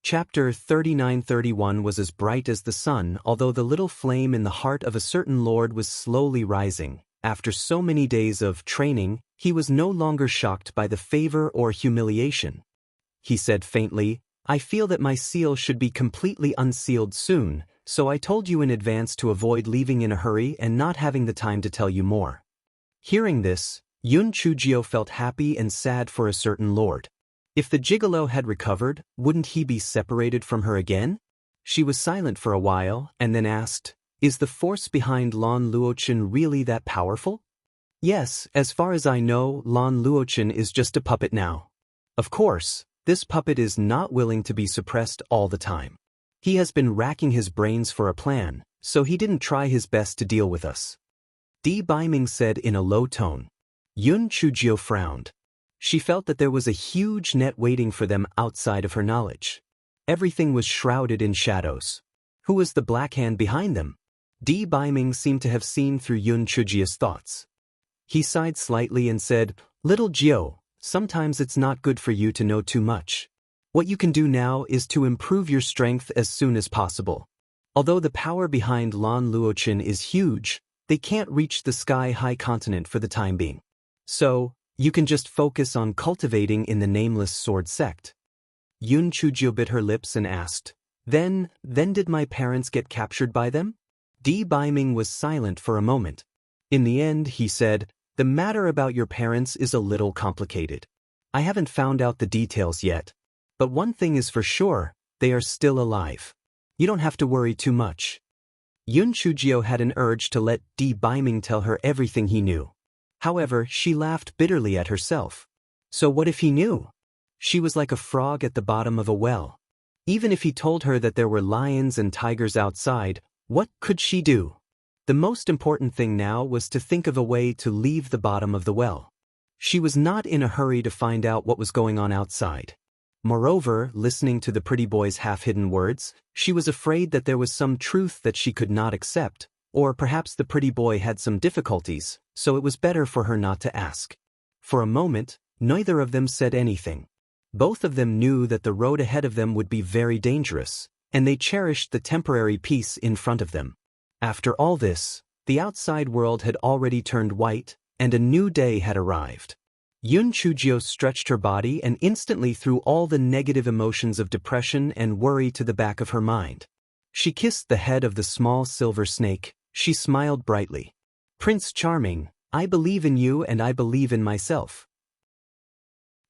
Chapter 39-31 was as bright as the sun, although the little flame in the heart of a certain lord was slowly rising. After so many days of training, he was no longer shocked by the favor or humiliation. He said faintly, "I feel that my seal should be completely unsealed soon, so I told you in advance to avoid leaving in a hurry and not having the time to tell you more." Hearing this, Yun Chujio felt happy and sad for a certain lord. If the gigolo had recovered, wouldn't he be separated from her again? She was silent for a while and then asked, "Is the force behind Lan Luochen really that powerful?" "Yes, as far as I know, Lan Luochen is just a puppet now. Of course, this puppet is not willing to be suppressed all the time. He has been racking his brains for a plan, so he didn't try his best to deal with us," Di Baiming said in a low tone. Yun Chujio frowned. She felt that there was a huge net waiting for them outside of her knowledge. Everything was shrouded in shadows. Who was the black hand behind them? Di Baiming seemed to have seen through Yun Chujio's thoughts. He sighed slightly and said, "Little Jio, sometimes it's not good for you to know too much. What you can do now is to improve your strength as soon as possible. Although the power behind Lan Luochen is huge, they can't reach the sky-high continent for the time being. So, you can just focus on cultivating in the nameless sword sect." Yun Chujio bit her lips and asked, Then did my parents get captured by them?" Di Baiming was silent for a moment. In the end, he said, "The matter about your parents is a little complicated. I haven't found out the details yet. But one thing is for sure, they are still alive. You don't have to worry too much." Yun Chujio had an urge to let Di Baiming tell her everything he knew. However, she laughed bitterly at herself. So what if he knew? She was like a frog at the bottom of a well. Even if he told her that there were lions and tigers outside, what could she do? The most important thing now was to think of a way to leave the bottom of the well. She was not in a hurry to find out what was going on outside. Moreover, listening to the pretty boy's half-hidden words, she was afraid that there was some truth that she could not accept, or perhaps the pretty boy had some difficulties, so it was better for her not to ask. For a moment, neither of them said anything. Both of them knew that the road ahead of them would be very dangerous, and they cherished the temporary peace in front of them. After all this, the outside world had already turned white, and a new day had arrived. Yun Chujio stretched her body and instantly threw all the negative emotions of depression and worry to the back of her mind. She kissed the head of the small silver snake. She smiled brightly. "Prince Charming, I believe in you and I believe in myself.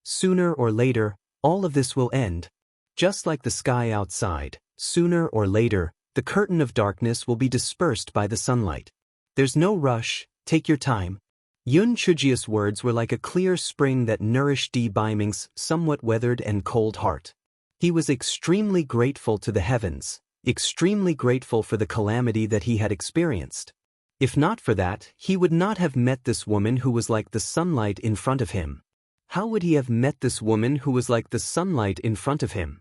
Sooner or later, all of this will end. Just like the sky outside, sooner or later, the curtain of darkness will be dispersed by the sunlight. There's no rush, take your time." Yun Chujio's words were like a clear spring that nourished Di Baiming's somewhat weathered and cold heart. He was extremely grateful to the heavens, extremely grateful for the calamity that he had experienced. If not for that, he would not have met this woman who was like the sunlight in front of him. How would he have met this woman who was like the sunlight in front of him?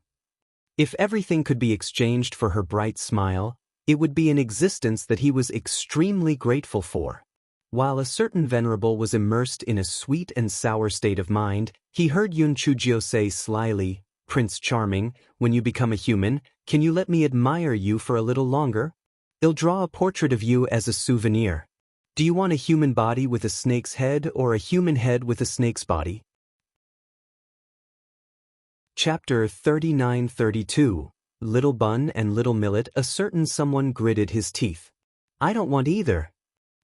If everything could be exchanged for her bright smile, it would be an existence that he was extremely grateful for. While a certain venerable was immersed in a sweet and sour state of mind, he heard Yun Chujio say slyly, "Prince Charming, when you become a human, can you let me admire you for a little longer? I'll draw a portrait of you as a souvenir. Do you want a human body with a snake's head or a human head with a snake's body?" Chapter 39-32 Little Bun and Little Millet. A certain someone gritted his teeth. "I don't want either."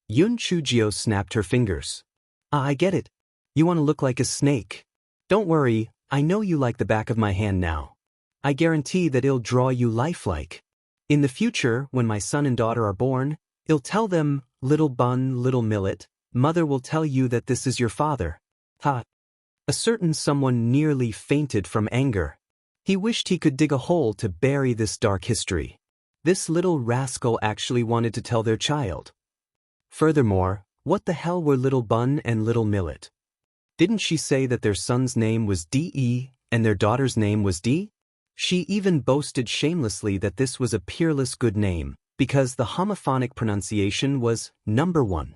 Yun Chujio snapped her fingers. I get it. You want to look like a snake. Don't worry, I know you like the back of my hand now. I guarantee that it'll draw you lifelike. In the future, when my son and daughter are born, I'll tell them, 'Little Bun, Little Millet, Mother will tell you that this is your father.'" Ha! A certain someone nearly fainted from anger. He wished he could dig a hole to bury this dark history. This little rascal actually wanted to tell their child. Furthermore, what the hell were Little Bun and Little Millet? Didn't she say that their son's name was D.E. and their daughter's name was D? She even boasted shamelessly that this was a peerless good name, because the homophonic pronunciation was number 1.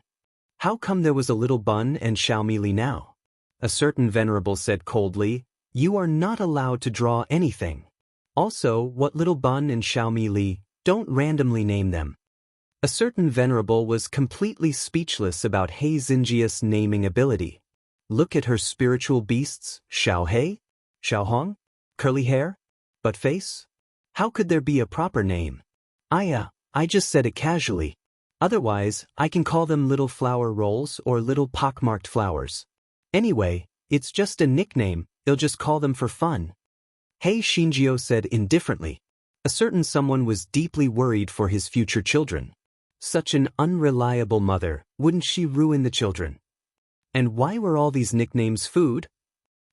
How come there was a Little Bun and Xiaomi Li now? A certain venerable said coldly, "You are not allowed to draw anything." Also, what little Bun and Xiaomi Li, don't randomly name them. A certain venerable was completely speechless about He Xinjia's naming ability. Look at her spiritual beasts, Xiao He, Xiao Hong, curly hair, butt face. How could there be a proper name? I just said it casually. Otherwise, I can call them little flower rolls or little pockmarked flowers. Anyway, it's just a nickname, they'll just call them for fun. He Xinjio said indifferently. A certain someone was deeply worried for his future children. Such an unreliable mother, wouldn't she ruin the children? And why were all these nicknames food?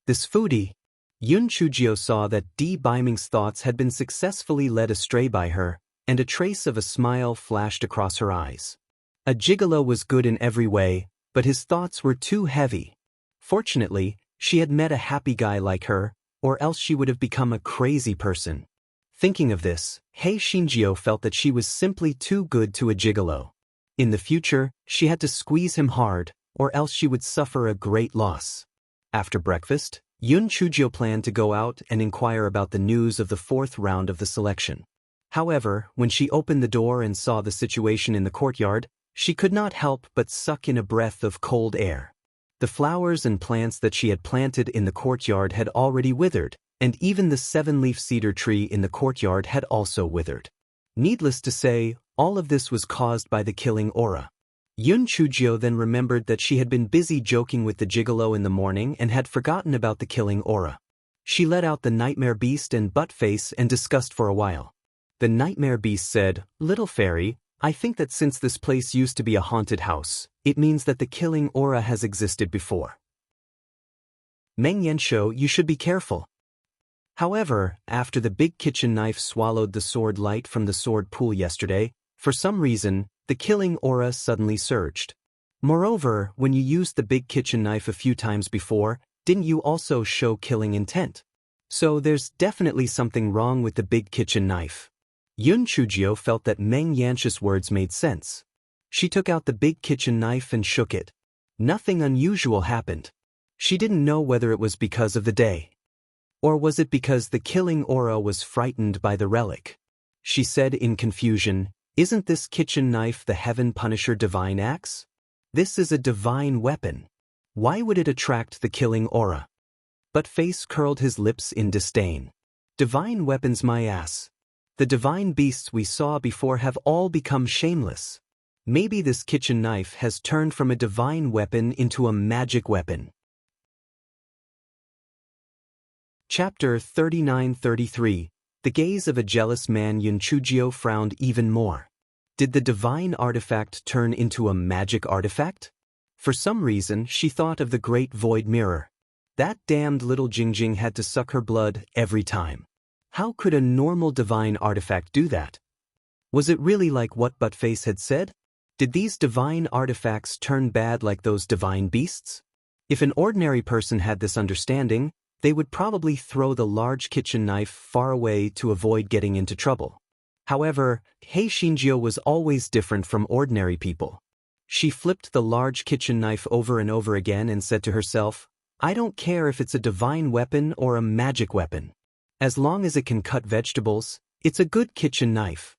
This foodie. Yun Chujio saw that Di Baiming's thoughts had been successfully led astray by her, and a trace of a smile flashed across her eyes. A gigolo was good in every way, but his thoughts were too heavy. Fortunately, she had met a happy guy like her, or else she would have become a crazy person. Thinking of this, He Xinjio felt that she was simply too good to a gigolo. In the future, she had to squeeze him hard, or else she would suffer a great loss. After breakfast, Yun Chujio planned to go out and inquire about the news of the 4th round of the selection. However, when she opened the door and saw the situation in the courtyard, she could not help but suck in a breath of cold air. The flowers and plants that she had planted in the courtyard had already withered, and even the 7-leaf cedar tree in the courtyard had also withered. Needless to say, all of this was caused by the killing aura. Yun Chujio then remembered that she had been busy joking with the gigolo in the morning and had forgotten about the killing aura. She let out the nightmare beast and buttface and discussed for a while. The nightmare beast said, "Little fairy, I think that since this place used to be a haunted house, it means that the killing aura has existed before. Meng Yanshou, you should be careful." However, after the big kitchen knife swallowed the sword light from the sword pool yesterday, for some reason, the killing aura suddenly surged. Moreover, when you used the big kitchen knife a few times before, didn't you also show killing intent? So there's definitely something wrong with the big kitchen knife. Yun Chujio felt that Meng Yanshou's words made sense. She took out the big kitchen knife and shook it. Nothing unusual happened. She didn't know whether it was because of the day. Or was it because the killing aura was frightened by the relic? She said in confusion, "Isn't this kitchen knife the Heaven Punisher divine axe? This is a divine weapon. Why would it attract the killing aura?" But Face curled his lips in disdain. "Divine weapons, my ass. The divine beasts we saw before have all become shameless. Maybe this kitchen knife has turned from a divine weapon into a magic weapon." Chapter 39-33. The gaze of a jealous man. Yun Chujio frowned even more. Did the divine artifact turn into a magic artifact? For some reason, she thought of the great void mirror. That damned little Jingjing had to suck her blood every time. How could a normal divine artifact do that? Was it really like what Buttface had said? Did these divine artifacts turn bad like those divine beasts? If an ordinary person had this understanding, they would probably throw the large kitchen knife far away to avoid getting into trouble. However, He Xinjio was always different from ordinary people. She flipped the large kitchen knife over and over again and said to herself, "I don't care if it's a divine weapon or a magic weapon. As long as it can cut vegetables, it's a good kitchen knife."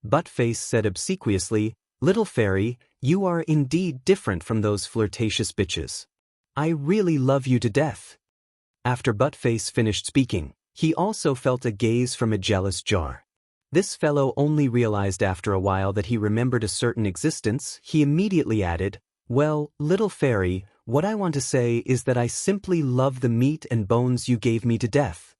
Buttface said obsequiously, "Little fairy, you are indeed different from those flirtatious bitches. I really love you to death." After Buttface finished speaking, he also felt a gaze from a jealous jar. This fellow only realized after a while that he remembered a certain existence. He immediately added, "Well, little fairy, what I want to say is that I simply love the meat and bones you gave me to death."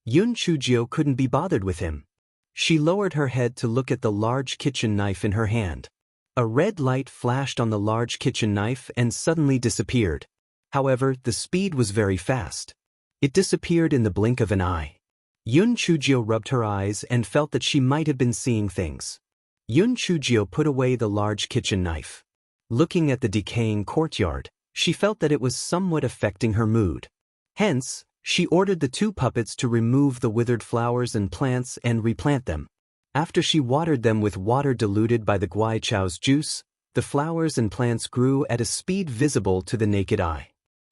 Yun Chujio couldn't be bothered with him. She lowered her head to look at the large kitchen knife in her hand. A red light flashed on the large kitchen knife and suddenly disappeared. However, the speed was very fast. It disappeared in the blink of an eye. Yun Chujio rubbed her eyes and felt that she might have been seeing things. Yun Chujio put away the large kitchen knife. Looking at the decaying courtyard, she felt that it was somewhat affecting her mood. Hence, she ordered the 2 puppets to remove the withered flowers and plants and replant them. After she watered them with water diluted by the guai chow's juice, the flowers and plants grew at a speed visible to the naked eye.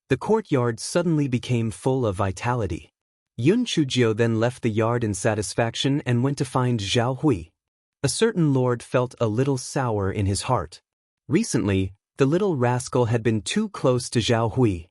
The courtyard suddenly became full of vitality. Yun Chujio then left the yard in satisfaction and went to find Zhao Hui. A certain lord felt a little sour in his heart. Recently, the little rascal had been too close to Zhao Hui.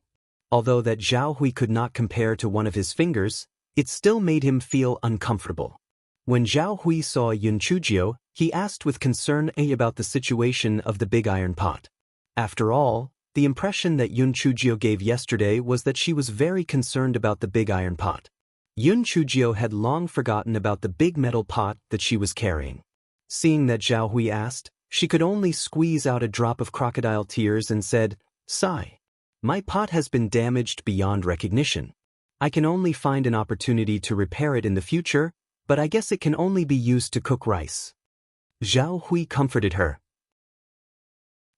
Although that Zhao Hui could not compare to one of his fingers, it still made him feel uncomfortable. When Zhao Hui saw Yun Chujio, he asked with concern about the situation of the big iron pot. After all, the impression that Yun Chujio gave yesterday was that she was very concerned about the big iron pot. Yun Chujio had long forgotten about the big metal pot that she was carrying. Seeing that Zhao Hui asked, she could only squeeze out a drop of crocodile tears and said, "Sigh. My pot has been damaged beyond recognition. I can only find an opportunity to repair it in the future, but I guess it can only be used to cook rice." Zhao Hui comforted her.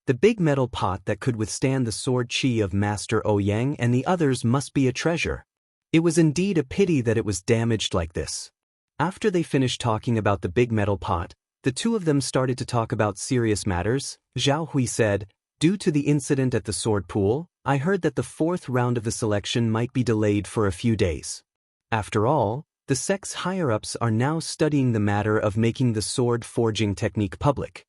The big metal pot that could withstand the sword chi of Master Ouyang and the others must be a treasure. It was indeed a pity that it was damaged like this. After they finished talking about the big metal pot, the two of them started to talk about serious matters. Zhao Hui said, "Due to the incident at the sword pool, I heard that the 4th round of the selection might be delayed for a few days. After all, the sect's higher-ups are now studying the matter of making the sword forging technique public."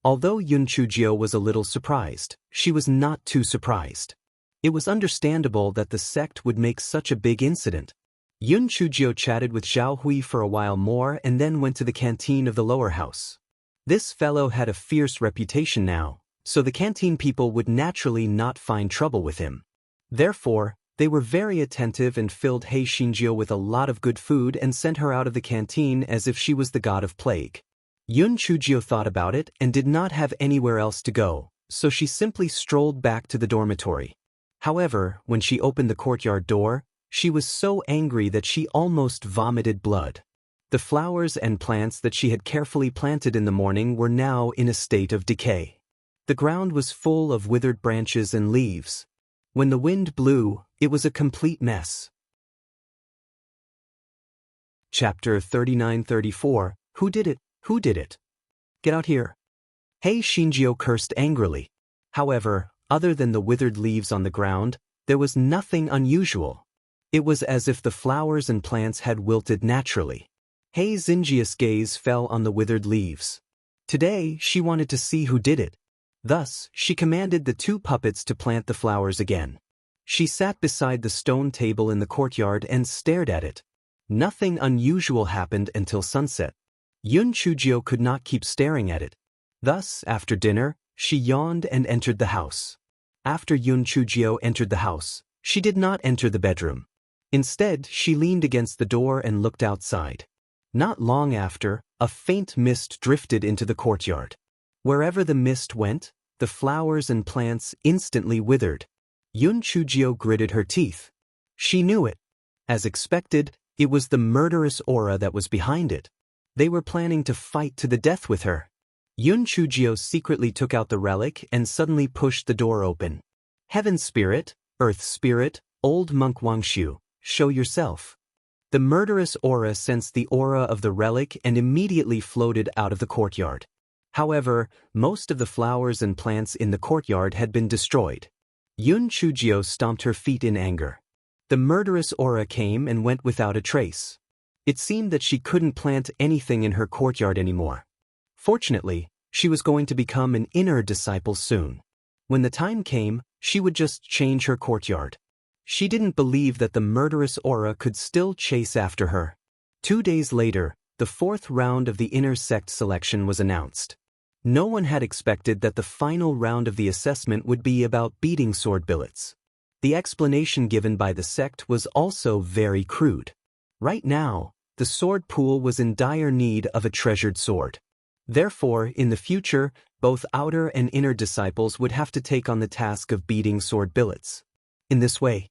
Although Yun Chujio was a little surprised, she was not too surprised. It was understandable that the sect would make such a big incident. Yun Chujio chatted with Zhao Hui for a while more and then went to the canteen of the lower house. This fellow had a fierce reputation now, so the canteen people would naturally not find trouble with him. Therefore, they were very attentive and filled Hei Xinjiu with a lot of good food and sent her out of the canteen as if she was the god of plague. Yun Chujio thought about it and did not have anywhere else to go, so she simply strolled back to the dormitory. However, when she opened the courtyard door, she was so angry that she almost vomited blood. The flowers and plants that she had carefully planted in the morning were now in a state of decay. The ground was full of withered branches and leaves. When the wind blew, it was a complete mess. Chapter 39-34, Who did it? Who did it? Get out here. Hei Xinjiu cursed angrily. However, other than the withered leaves on the ground, there was nothing unusual. It was as if the flowers and plants had wilted naturally. Hei Xinjiu's gaze fell on the withered leaves. Today, she wanted to see who did it. Thus, she commanded the 2 puppets to plant the flowers again. She sat beside the stone table in the courtyard and stared at it. Nothing unusual happened until sunset. Yun Chujio could not keep staring at it. Thus, after dinner, she yawned and entered the house. After Yun Chujio entered the house, she did not enter the bedroom. Instead, she leaned against the door and looked outside. Not long after, a faint mist drifted into the courtyard. Wherever the mist went, the flowers and plants instantly withered. Yun Chujio gritted her teeth. She knew it. As expected, it was the murderous aura that was behind it. They were planning to fight to the death with her. Yun Chujio secretly took out the relic and suddenly pushed the door open. "Heaven Spirit, Earth Spirit, Old Monk Wangshu, show yourself." The murderous aura sensed the aura of the relic and immediately floated out of the courtyard. However, most of the flowers and plants in the courtyard had been destroyed. Yun Chujio stomped her feet in anger. The murderous aura came and went without a trace. It seemed that she couldn't plant anything in her courtyard anymore. Fortunately, she was going to become an inner disciple soon. When the time came, she would just change her courtyard. She didn't believe that the murderous aura could still chase after her. 2 days later, the 4th round of the inner sect selection was announced. No one had expected that the final round of the assessment would be about beating sword billets. The explanation given by the sect was also very crude. Right now, the sword pool was in dire need of a treasured sword. Therefore, in the future, both outer and inner disciples would have to take on the task of beating sword billets. In this way,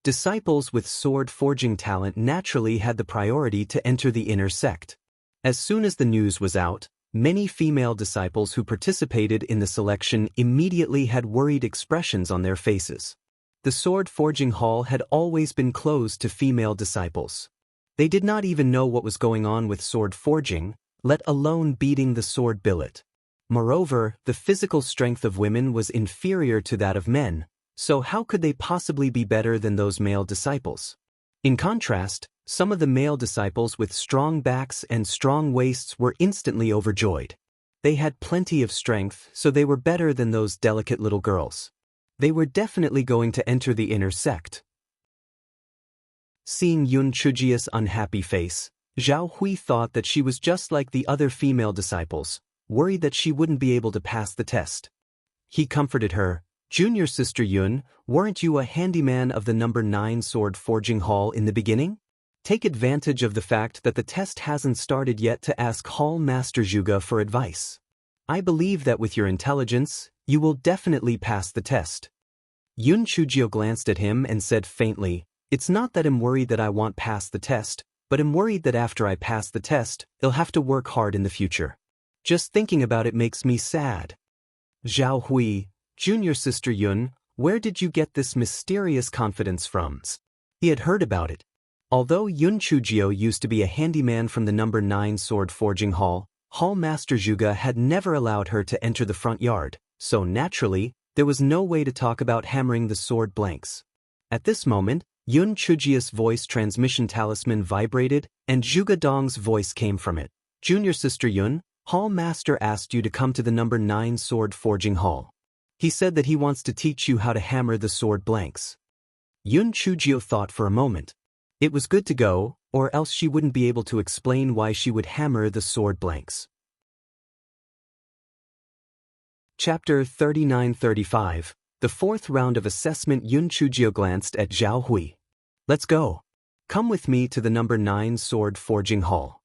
disciples with sword forging talent naturally had the priority to enter the inner sect. As soon as the news was out, many female disciples who participated in the selection immediately had worried expressions on their faces. The sword forging hall had always been closed to female disciples. They did not even know what was going on with sword forging, let alone beating the sword billet. Moreover, the physical strength of women was inferior to that of men, so how could they possibly be better than those male disciples? In contrast, some of the male disciples with strong backs and strong waists were instantly overjoyed. They had plenty of strength, so they were better than those delicate little girls. They were definitely going to enter the inner sect. Seeing Yun Chujia's unhappy face, Zhao Hui thought that she was just like the other female disciples, worried that she wouldn't be able to pass the test. He comforted her, "Junior sister Yun, weren't you a handyman of the number 9 sword forging hall in the beginning? Take advantage of the fact that the test hasn't started yet to ask Hall Master Zhuge for advice. I believe that with your intelligence, you will definitely pass the test." Yun Chujio glanced at him and said faintly, "It's not that I'm worried that I won't pass the test, but I'm worried that after I pass the test, I'll have to work hard in the future. Just thinking about it makes me sad." Zhao Hui, "Junior sister Yun, where did you get this mysterious confidence from?" He had heard about it. Although Yun Chujio used to be a handyman from the number 9 sword forging hall, Hall Master Zhuge had never allowed her to enter the front yard, so naturally, there was no way to talk about hammering the sword blanks. At this moment, Yun Chujio's voice transmission talisman vibrated, and Zhuge Dong's voice came from it. "Junior sister Yun, Hall Master asked you to come to the number 9 sword forging hall. He said that he wants to teach you how to hammer the sword blanks." Yun Chujio thought for a moment. It was good to go, or else she wouldn't be able to explain why she would hammer the sword blanks. Chapter 39-35. The fourth round of assessment. Yun Chujio glanced at Zhao Hui. "Let's go. Come with me to the number 9 sword forging hall."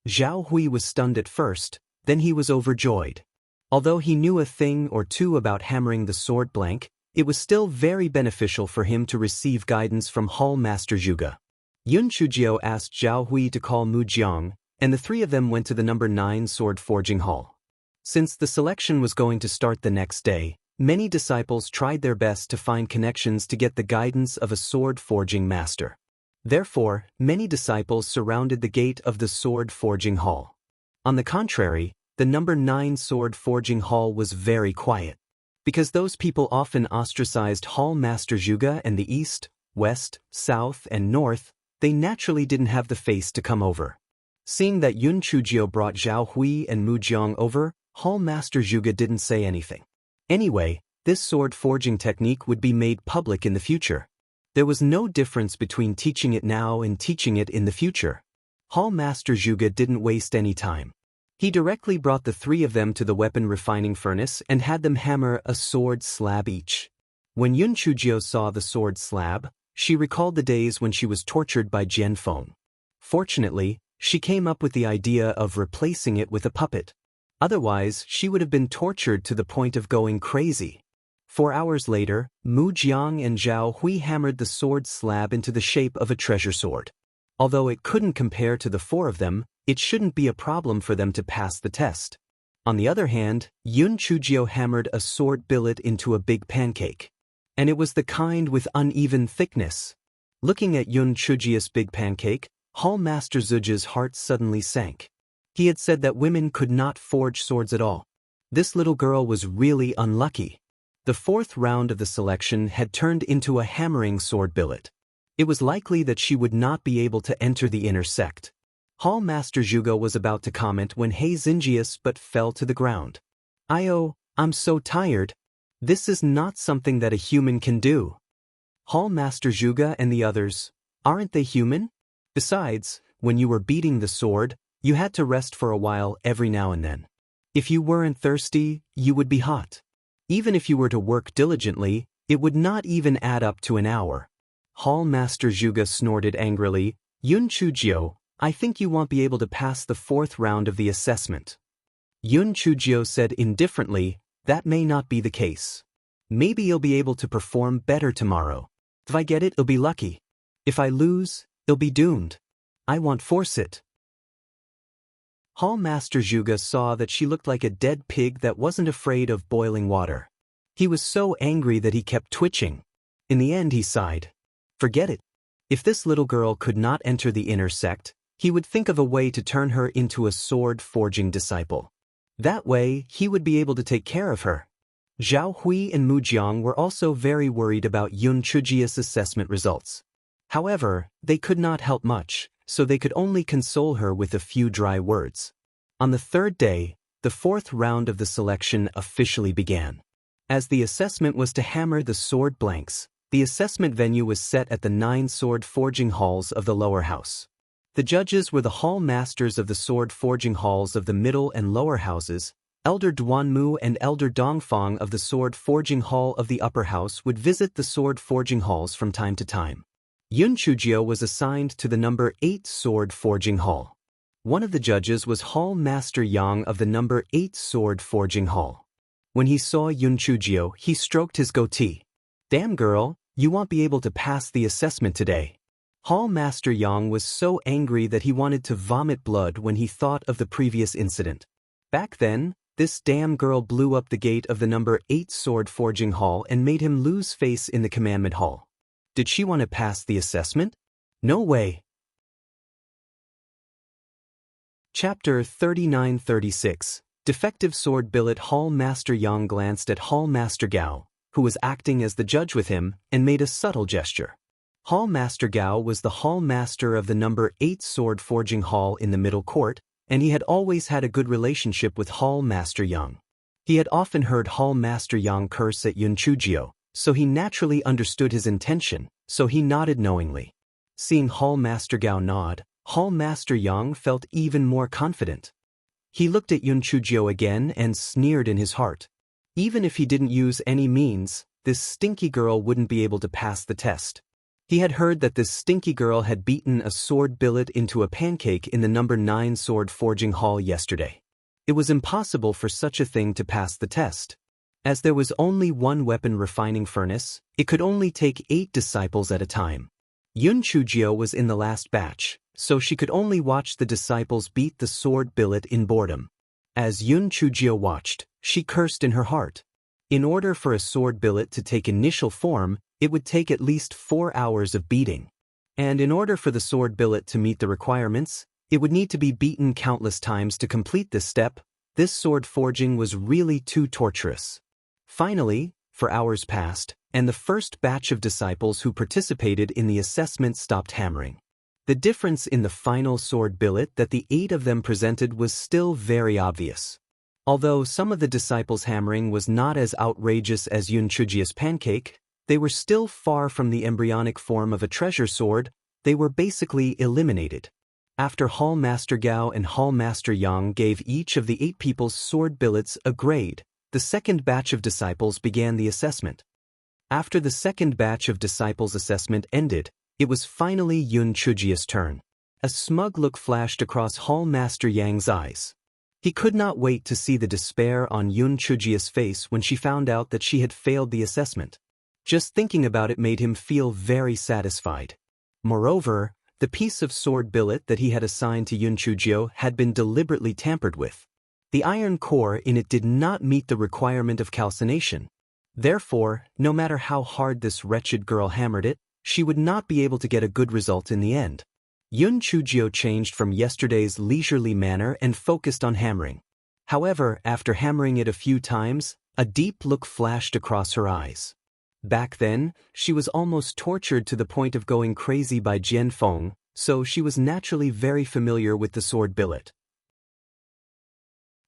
Zhao Hui was stunned at first, then he was overjoyed. Although he knew a thing or two about hammering the sword blank, it was still very beneficial for him to receive guidance from Hall Master Zhuge. Yun Chujio asked Zhao Hui to call Mu Jiang, and the three of them went to the number 9 sword forging hall. Since the selection was going to start the next day, many disciples tried their best to find connections to get the guidance of a sword forging master. Therefore, many disciples surrounded the gate of the sword forging hall. On the contrary, the number 9 sword forging hall was very quiet. Because those people often ostracized Hall Master Zhuge and the east, west, south, and north, they naturally didn't have the face to come over. Seeing that Yun Chujio brought Zhao Hui and Mu Jiang over, Hall Master Zhuge didn't say anything. Anyway, this sword forging technique would be made public in the future. There was no difference between teaching it now and teaching it in the future. Hall Master Zhuge didn't waste any time. He directly brought the three of them to the weapon refining furnace and had them hammer a sword slab each. When Yun Chujio saw the sword slab, she recalled the days when she was tortured by Jian Feng. Fortunately, she came up with the idea of replacing it with a puppet. Otherwise, she would have been tortured to the point of going crazy. 4 hours later, Mu Jiang and Zhao Hui hammered the sword slab into the shape of a treasure sword. Although it couldn't compare to the four of them, it shouldn't be a problem for them to pass the test. On the other hand, Yun Chujio hammered a sword billet into a big pancake. And it was the kind with uneven thickness. Looking at Yun Chujio's big pancake, Hall Master Zhuge's heart suddenly sank. He had said that women could not forge swords at all. This little girl was really unlucky. The fourth round of the selection had turned into a hammering sword billet. It was likely that she would not be able to enter the inner sect. Hall Master Zhuge was about to comment when He Xinjius but fell to the ground. I'm so tired. This is not something that a human can do." Hall Master Zhuge and the others, aren't they human? Besides, when you were beating the sword, you had to rest for a while every now and then. If you weren't thirsty, you would be hot. Even if you were to work diligently, it would not even add up to an hour. Hall Master Zhuge snorted angrily, "Yun Chujio, I think you won't be able to pass the fourth round of the assessment." Yun Chujio said indifferently, "That may not be the case. Maybe you'll be able to perform better tomorrow. If I get it, I'll be lucky. If I lose, I'll be doomed. I won't force it." Hall Master Zhuge saw that she looked like a dead pig that wasn't afraid of boiling water. He was so angry that he kept twitching. In the end he sighed. Forget it. If this little girl could not enter the inner sect, he would think of a way to turn her into a sword-forging disciple. That way, he would be able to take care of her. Zhao Hui and Mu Jiang were also very worried about Yun Chujio's assessment results. However, they could not help much, so they could only console her with a few dry words. On the third day, the fourth round of the selection officially began. As the assessment was to hammer the sword blanks, the assessment venue was set at the 9 sword forging halls of the lower house. The judges were the hall masters of the sword forging halls of the middle and lower houses. Elder Duanmu and Elder Dongfang of the sword forging hall of the upper house would visit the sword forging halls from time to time. Yun Chujio was assigned to the number 8 sword forging hall. One of the judges was Hall Master Yang of the number 8 sword forging hall. When he saw Yun Chujio, he stroked his goatee. "Damn girl, you won't be able to pass the assessment today." Hall Master Yang was so angry that he wanted to vomit blood when he thought of the previous incident. Back then, this damn girl blew up the gate of the number 8 sword forging hall and made him lose face in the commandment hall. Did she want to pass the assessment? No way. Chapter 39-36. Defective sword billet. Hall Master Yang glanced at Hall Master Gao, who was acting as the judge with him, and made a subtle gesture. Hall Master Gao was the hall master of the number 8 sword forging hall in the middle court, and he had always had a good relationship with Hall Master Yang. He had often heard Hall Master Yang curse at Yun Chujio, so he naturally understood his intention, so he nodded knowingly. Seeing Hall Master Gao nod, Hall Master Yang felt even more confident. He looked at Yun Chujio again and sneered in his heart. Even if he didn't use any means, this stinky girl wouldn't be able to pass the test. He had heard that this stinky girl had beaten a sword billet into a pancake in the number 9 sword forging hall yesterday. It was impossible for such a thing to pass the test. As there was only one weapon refining furnace, it could only take 8 disciples at a time. Yun Chujio was in the last batch, so she could only watch the disciples beat the sword billet in boredom. As Yun Chujio watched, she cursed in her heart. In order for a sword billet to take initial form, it would take at least 4 hours of beating. And in order for the sword billet to meet the requirements, it would need to be beaten countless times to complete this step. This sword forging was really too torturous. Finally, 4 hours passed, and the first batch of disciples who participated in the assessment stopped hammering. The difference in the final sword billet that the 8 of them presented was still very obvious. Although some of the disciples' hammering was not as outrageous as Yun Chujio's pancake, they were still far from the embryonic form of a treasure sword. They were basically eliminated. After Hall Master Gao and Hall Master Yang gave each of the 8 people's sword billets a grade, the second batch of disciples began the assessment. After the second batch of disciples' assessment ended, it was finally Yun Chujio's turn. A smug look flashed across Hall Master Yang's eyes. He could not wait to see the despair on Yun Chujio's face when she found out that she had failed the assessment. Just thinking about it made him feel very satisfied. Moreover, the piece of sword billet that he had assigned to Yun Chujio had been deliberately tampered with. The iron core in it did not meet the requirement of calcination. Therefore, no matter how hard this wretched girl hammered it, she would not be able to get a good result in the end. Yun Chujio changed from yesterday's leisurely manner and focused on hammering. However, after hammering it a few times, a deep look flashed across her eyes. Back then, she was almost tortured to the point of going crazy by Jian Feng, so she was naturally very familiar with the sword billet.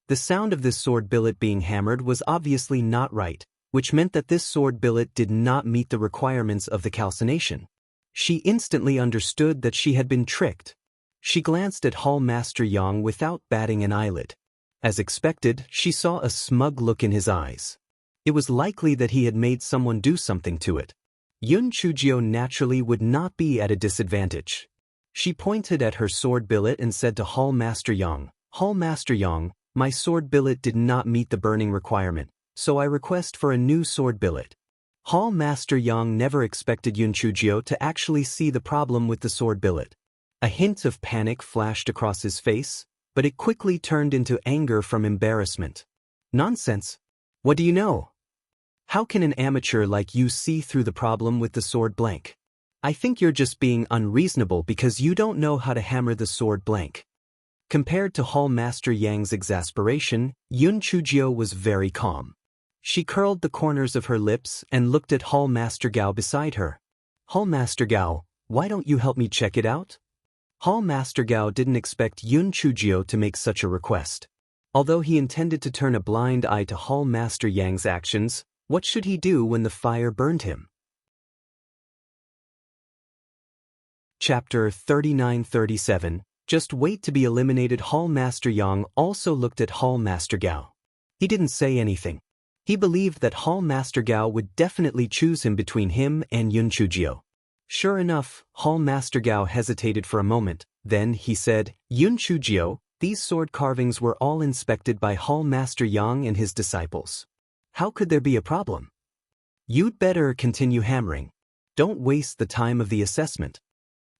The sound of this sword billet being hammered was obviously not right, which meant that this sword billet did not meet the requirements of the calcination. She instantly understood that she had been tricked. She glanced at Hall Master Yang without batting an eyelid. As expected, she saw a smug look in his eyes. It was likely that he had made someone do something to it. Yun Chujio naturally would not be at a disadvantage. She pointed at her sword billet and said to Hall Master Yang, "Hall Master Yang, my sword billet did not meet the burning requirement, so I request for a new sword billet." Hall Master Yang never expected Yun Chujio to actually see the problem with the sword billet. A hint of panic flashed across his face, but it quickly turned into anger from embarrassment. "Nonsense! What do you know? How can an amateur like you see through the problem with the sword blank? I think you're just being unreasonable because you don't know how to hammer the sword blank." Compared to Hall Master Yang's exasperation, Yun Chujio was very calm. She curled the corners of her lips and looked at Hall Master Gao beside her. "Hall Master Gao, Why don't you help me check it out? Hall Master Gao didn't expect Yun Chujio to make such a request. Although he intended to turn a blind eye to Hall Master Yang's actions, what should he do when the fire burned him? Chapter 39-37. Just wait to be eliminated. Hall Master Yang also looked at Hall Master Gao. He didn't say anything. He believed that Hall Master Gao would definitely choose him between him and Yun Chujio. Sure enough, Hall Master Gao hesitated for a moment. Then he said, Yun Chujio, these sword carvings were all inspected by Hall Master Yang and his disciples. How could there be a problem? You'd better continue hammering. Don't waste the time of the assessment.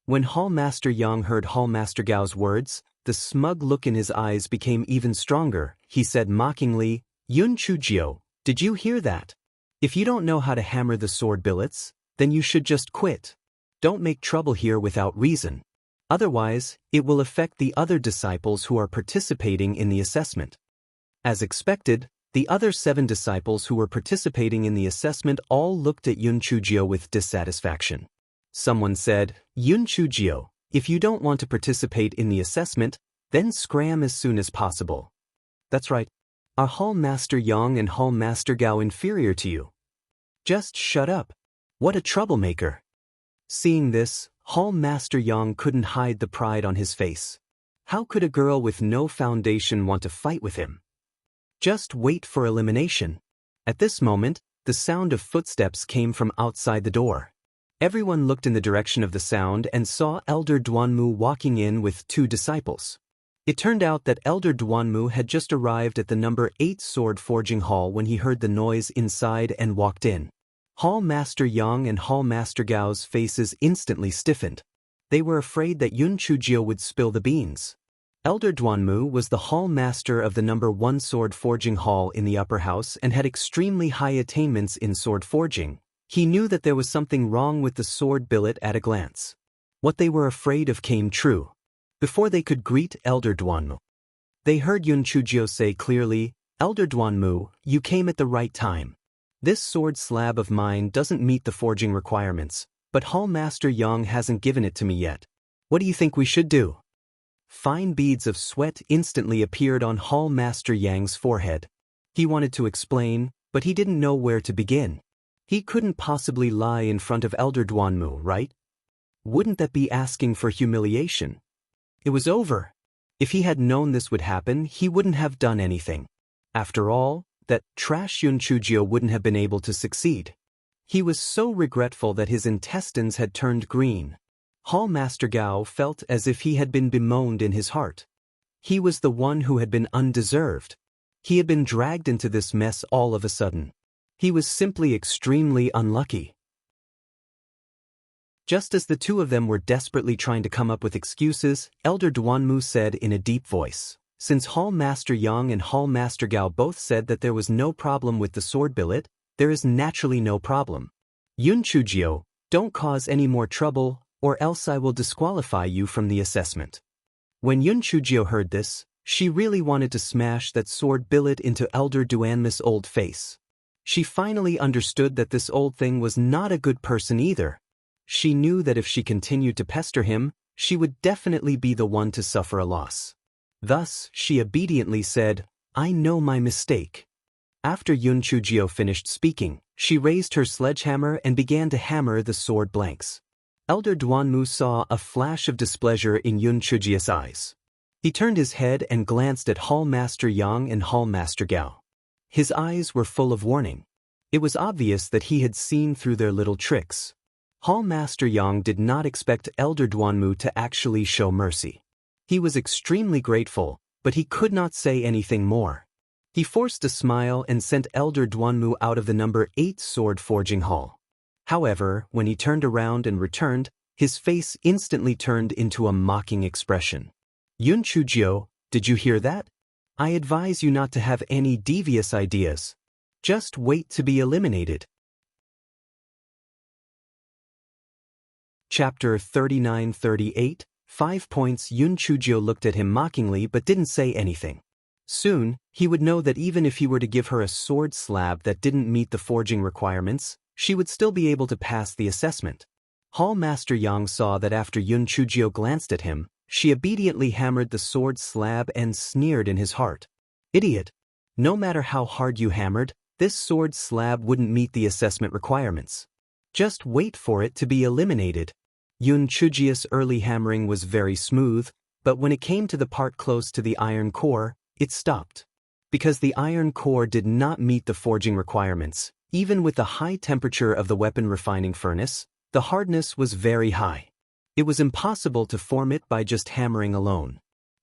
When Hall Master Yang heard Hall Master Gao's words, the smug look in his eyes became even stronger. He said mockingly, Yun Chujio, did you hear that? If you don't know how to hammer the sword billets, then you should just quit. Don't make trouble here without reason. Otherwise, it will affect the other disciples who are participating in the assessment. As expected, the other 7 disciples who were participating in the assessment all looked at Yun Chujio with dissatisfaction. Someone said, Yun Chujio, if you don't want to participate in the assessment, then scram as soon as possible. That's right. Are Hall Master Yang and Hall Master Gao inferior to you? Just shut up. What a troublemaker. Seeing this, Hall Master Yang couldn't hide the pride on his face. How could a girl with no foundation want to fight with him? Just wait for elimination. At this moment, the sound of footsteps came from outside the door. Everyone looked in the direction of the sound and saw Elder Duanmu walking in with 2 disciples. It turned out that Elder Duanmu had just arrived at the number 8 sword forging hall when he heard the noise inside and walked in. Hall Master Yang and Hall Master Gao's faces instantly stiffened. They were afraid that Yun Chujio would spill the beans. Elder Duanmu was the hall master of the number 1 sword forging hall in the upper house and had extremely high attainments in sword forging. He knew that there was something wrong with the sword billet at a glance. What they were afraid of came true. Before they could greet Elder Duanmu, they heard Yun Chujio say clearly, Elder Duanmu, you came at the right time. This sword slab of mine doesn't meet the forging requirements, but Hall Master Yang hasn't given it to me yet. What do you think we should do? Fine beads of sweat instantly appeared on Hall Master Yang's forehead. He wanted to explain, but he didn't know where to begin. He couldn't possibly lie in front of Elder Duanmu, right? Wouldn't that be asking for humiliation? It was over. If he had known this would happen, he wouldn't have done anything. After all, that trash Yun Chujio wouldn't have been able to succeed. He was so regretful that his intestines had turned green. Hall Master Gao felt as if he had been bemoaned in his heart. He was the one who had been undeserved. He had been dragged into this mess all of a sudden. He was simply extremely unlucky. Just as the 2 of them were desperately trying to come up with excuses, Elder Duanmu said in a deep voice, since Hall Master Yang and Hall Master Gao both said that there was no problem with the sword billet, there is naturally no problem. Yun Chujio, don't cause any more trouble, or else I will disqualify you from the assessment. When Yun Chujio heard this, she really wanted to smash that sword billet into Elder Duanmu's old face. She finally understood that this old thing was not a good person either. She knew that if she continued to pester him, she would definitely be the one to suffer a loss. Thus, she obediently said, I know my mistake. After Yun Chujio finished speaking, she raised her sledgehammer and began to hammer the sword blanks. Elder Duanmu saw a flash of displeasure in Yun Chujio's eyes. He turned his head and glanced at Hall Master Yang and Hall Master Gao. His eyes were full of warning. It was obvious that he had seen through their little tricks. Hall Master Yang did not expect Elder Duanmu to actually show mercy. He was extremely grateful, but he could not say anything more. He forced a smile and sent Elder Duanmu out of the number 8 sword forging hall. However, when he turned around and returned, his face instantly turned into a mocking expression. Yun Chujio, did you hear that? I advise you not to have any devious ideas. Just wait to be eliminated. Chapter 39-38. 5 points. Yun Chujio looked at him mockingly but didn't say anything. Soon, he would know that even if he were to give her a sword slab that didn't meet the forging requirements, she would still be able to pass the assessment. Hall Master Yang saw that after Yun Chujio glanced at him, she obediently hammered the sword slab and sneered in his heart. Idiot! No matter how hard you hammered, this sword slab wouldn't meet the assessment requirements. Just wait for it to be eliminated. Yun Chujio's early hammering was very smooth, but when it came to the part close to the iron core, it stopped. Because the iron core did not meet the forging requirements, even with the high temperature of the weapon refining furnace, the hardness was very high. It was impossible to form it by just hammering alone.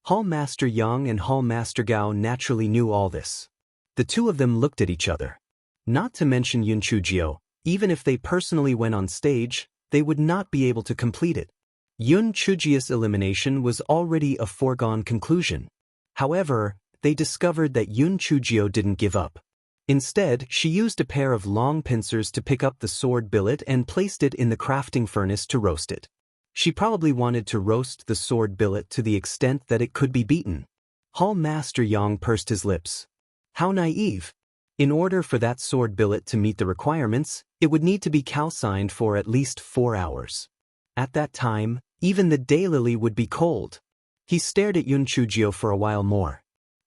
Hall Master Yang and Hall Master Gao naturally knew all this. The two of them looked at each other. Not to mention Yun Chujio, even if they personally went on stage, they would not be able to complete it. Yun Chujio's elimination was already a foregone conclusion. However, they discovered that Yun Chujio didn't give up. Instead, she used a pair of long pincers to pick up the sword billet and placed it in the crafting furnace to roast it. She probably wanted to roast the sword billet to the extent that it could be beaten. Hall Master Yang pursed his lips. How naive! In order for that sword billet to meet the requirements, it would need to be calcined for at least 4 hours. At that time, even the daylily would be cold. He stared at Yun Chujio for a while more.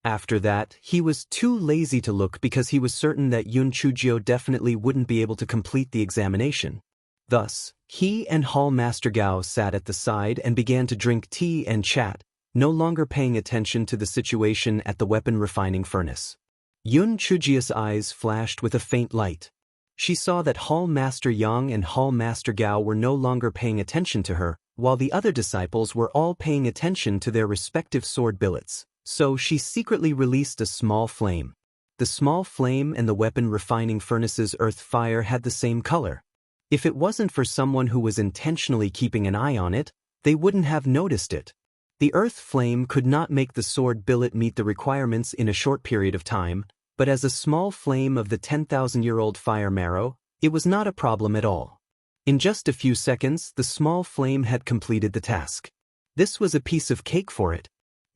After that, he was too lazy to look because he was certain that Yun Chujio definitely wouldn't be able to complete the examination. Thus, he and Hall Master Gao sat at the side and began to drink tea and chat, no longer paying attention to the situation at the weapon refining furnace. Yun Chujio's eyes flashed with a faint light. She saw that Hall Master Yang and Hall Master Gao were no longer paying attention to her, while the other disciples were all paying attention to their respective sword billets. So she secretly released a small flame. The small flame and the weapon refining furnace's earth fire had the same color. If it wasn't for someone who was intentionally keeping an eye on it, they wouldn't have noticed it. The earth flame could not make the sword billet meet the requirements in a short period of time, but as a small flame of the 10,000-year-old fire marrow, it was not a problem at all. In just a few seconds, the small flame had completed the task. This was a piece of cake for it.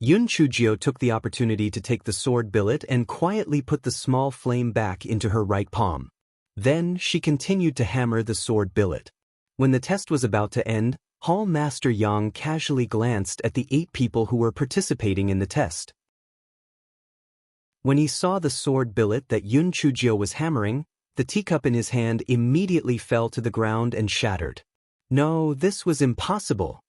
Yun Chujio took the opportunity to take the sword billet and quietly put the small flame back into her right palm. Then she continued to hammer the sword billet. When the test was about to end, Hall Master Yang casually glanced at the 8 people who were participating in the test. When he saw the sword billet that Yun Chujio was hammering, the teacup in his hand immediately fell to the ground and shattered. No, this was impossible.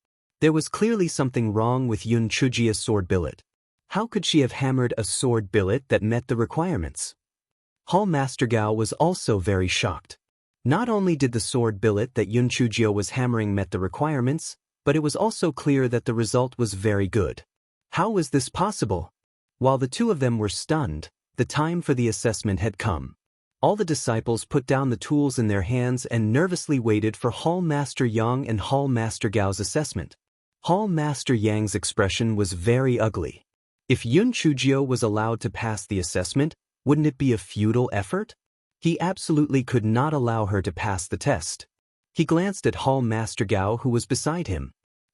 There was clearly something wrong with Yun Chujio's sword billet. How could she have hammered a sword billet that met the requirements? Hall Master Gao was also very shocked. Not only did the sword billet that Yun Chujio was hammering met the requirements, but it was also clear that the result was very good. How was this possible? While the two of them were stunned, the time for the assessment had come. All the disciples put down the tools in their hands and nervously waited for Hall Master Yang and Hall Master Gao's assessment. Hall Master Yang's expression was very ugly. If Yun Chujio was allowed to pass the assessment, wouldn't it be a futile effort? He absolutely could not allow her to pass the test. He glanced at Hall Master Gao, who was beside him.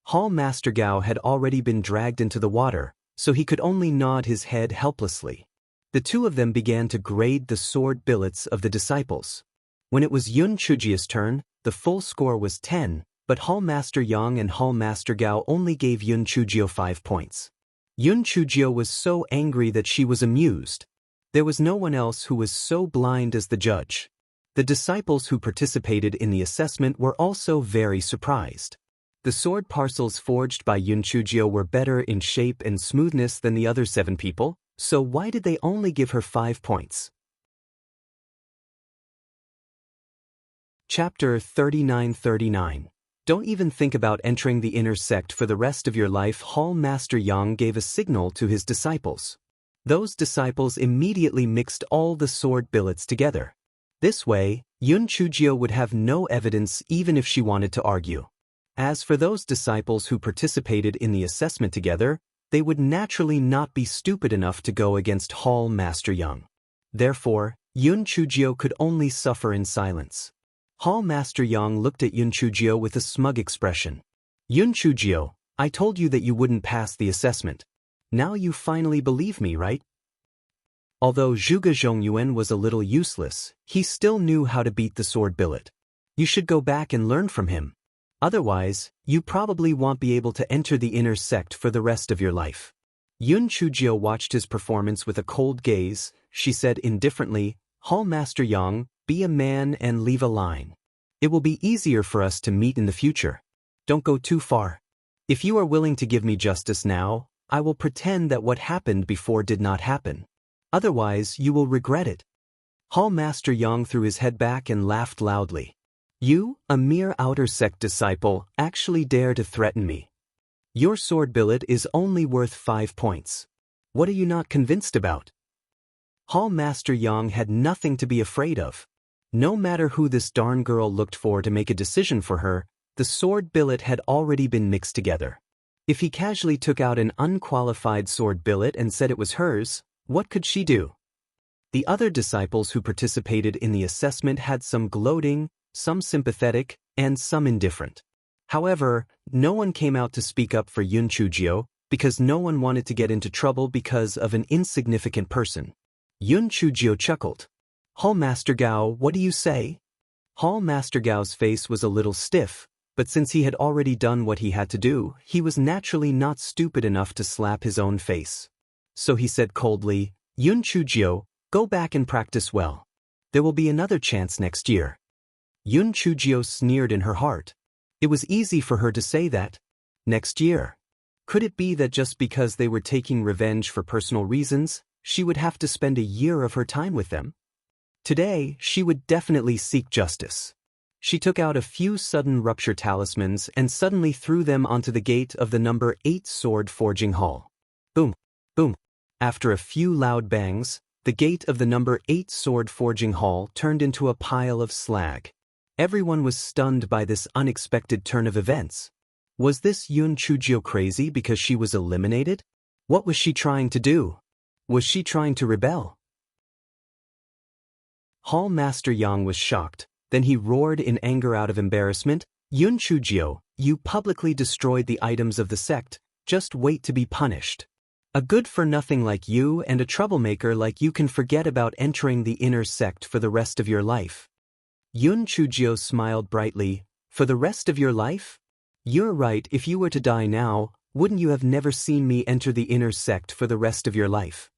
Hall Master Gao had already been dragged into the water, so he could only nod his head helplessly. The two of them began to grade the sword billets of the disciples. When it was Yun Chujio's turn, the full score was 10, but Hall Master Yang and Hall Master Gao only gave Yun Chujio 5 points. Yun Chujio was so angry that she was amused. There was no one else who was so blind as the judge. The disciples who participated in the assessment were also very surprised. The sword parcels forged by Yun Chujio were better in shape and smoothness than the other 7 people, so why did they only give her 5 points? Chapter 3939. Don't even think about entering the inner sect for the rest of your life. Hall Master Yang gave a signal to his disciples. Those disciples immediately mixed all the sword billets together. This way, Yun Chujio would have no evidence even if she wanted to argue. As for those disciples who participated in the assessment together, they would naturally not be stupid enough to go against Hall Master Yang. Therefore, Yun Chujio could only suffer in silence. Hall Master Yang looked at Yun Chujio with a smug expression. Yun Chujio, I told you that you wouldn't pass the assessment. Now you finally believe me, right? Although Zhuge Zhongyuan was a little useless, he still knew how to beat the sword billet. You should go back and learn from him. Otherwise, you probably won't be able to enter the inner sect for the rest of your life. Yun Chujio watched his performance with a cold gaze. She said indifferently, Hall Master Yang, be a man and leave a line. It will be easier for us to meet in the future. Don't go too far. If you are willing to give me justice now, I will pretend that what happened before did not happen. Otherwise, you will regret it. Hall Master Yang threw his head back and laughed loudly. You, a mere outer sect disciple, actually dare to threaten me. Your sword billet is only worth 5 points. What are you not convinced about? Hall Master Yang had nothing to be afraid of. No matter who this darn girl looked for to make a decision for her, the sword billet had already been mixed together. If he casually took out an unqualified sword billet and said it was hers, what could she do? The other disciples who participated in the assessment had some gloating, some sympathetic, and some indifferent. However, no one came out to speak up for Yun Chujio because no one wanted to get into trouble because of an insignificant person. Yun Chujio chuckled. Hall Master Gao, what do you say? Hall Master Gao's face was a little stiff, but since he had already done what he had to do, he was naturally not stupid enough to slap his own face. So he said coldly, Yun Chujio, go back and practice well. There will be another chance next year. Yun Chujio sneered in her heart. It was easy for her to say that. Next year. Could it be that just because they were taking revenge for personal reasons, she would have to spend a year of her time with them? Today, she would definitely seek justice. She took out a few sudden rupture talismans and suddenly threw them onto the gate of the number 8 sword forging hall. Boom, boom. After a few loud bangs, the gate of the number 8 sword forging hall turned into a pile of slag. Everyone was stunned by this unexpected turn of events. Was this Yun Chujio crazy because she was eliminated? What was she trying to do? Was she trying to rebel? Hall Master Yang was shocked. Then he roared in anger out of embarrassment, Yun Chujio, you publicly destroyed the items of the sect, just wait to be punished. A good-for-nothing like you and a troublemaker like you can forget about entering the inner sect for the rest of your life. Yun Chujio smiled brightly, for the rest of your life? You're right, if you were to die now, wouldn't you have never seen me enter the inner sect for the rest of your life?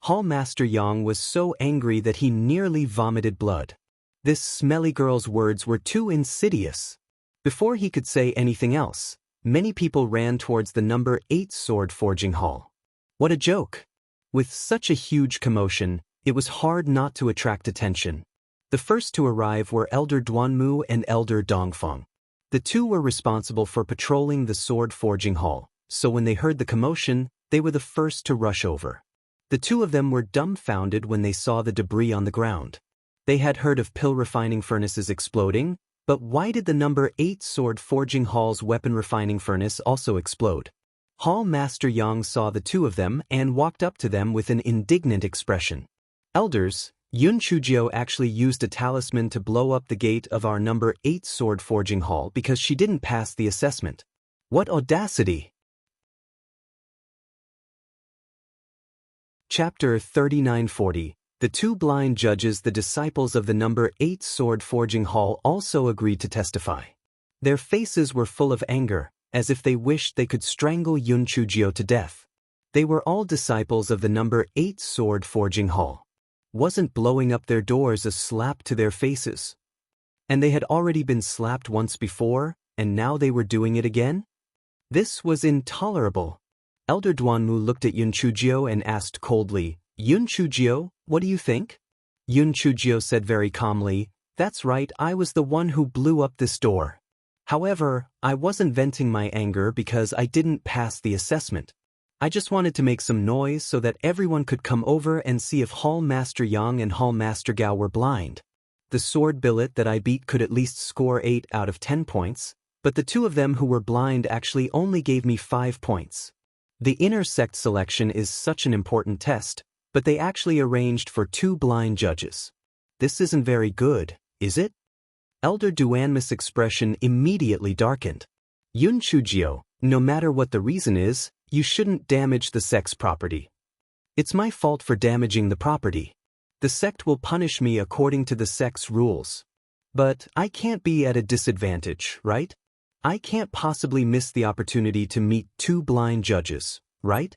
Hall Master Yang was so angry that he nearly vomited blood. This smelly girl's words were too insidious. Before he could say anything else, many people ran towards the number 8 sword forging hall. What a joke! With such a huge commotion, it was hard not to attract attention. The first to arrive were Elder Duanmu and Elder Dongfeng. The two were responsible for patrolling the sword forging hall, so when they heard the commotion, they were the first to rush over. The two of them were dumbfounded when they saw the debris on the ground. They had heard of pill refining furnaces exploding, but why did the number 8 sword forging hall's weapon refining furnace also explode? Hall Master Yang saw the two of them and walked up to them with an indignant expression. Elders, Yun Chujio actually used a talisman to blow up the gate of our number 8 sword forging hall because she didn't pass the assessment. What audacity! Chapter 3940. The two blind judges, the disciples of the number 8 sword forging hall, also agreed to testify. Their faces were full of anger, as if they wished they could strangle Yun Chujio to death. They were all disciples of the number 8 sword forging hall. Wasn't blowing up their doors a slap to their faces? And they had already been slapped once before, and now they were doing it again? This was intolerable. Elder Duanmu looked at Yun Chujio and asked coldly, Yun Chujio, what do you think? Yun Chujio said very calmly, that's right, I was the one who blew up this door. However, I wasn't venting my anger because I didn't pass the assessment. I just wanted to make some noise so that everyone could come over and see if Hall Master Yang and Hall Master Gao were blind. The sword billet that I beat could at least score 8 out of 10 points, but the two of them who were blind actually only gave me 5 points. The inner sect selection is such an important test, but they actually arranged for 2 blind judges. This isn't very good, is it? Elder Duanmu's expression immediately darkened. Yun Chujio, no matter what the reason is, you shouldn't damage the sect's property. It's my fault for damaging the property. The sect will punish me according to the sect's rules. But I can't be at a disadvantage, right? I can't possibly miss the opportunity to meet two blind judges, right?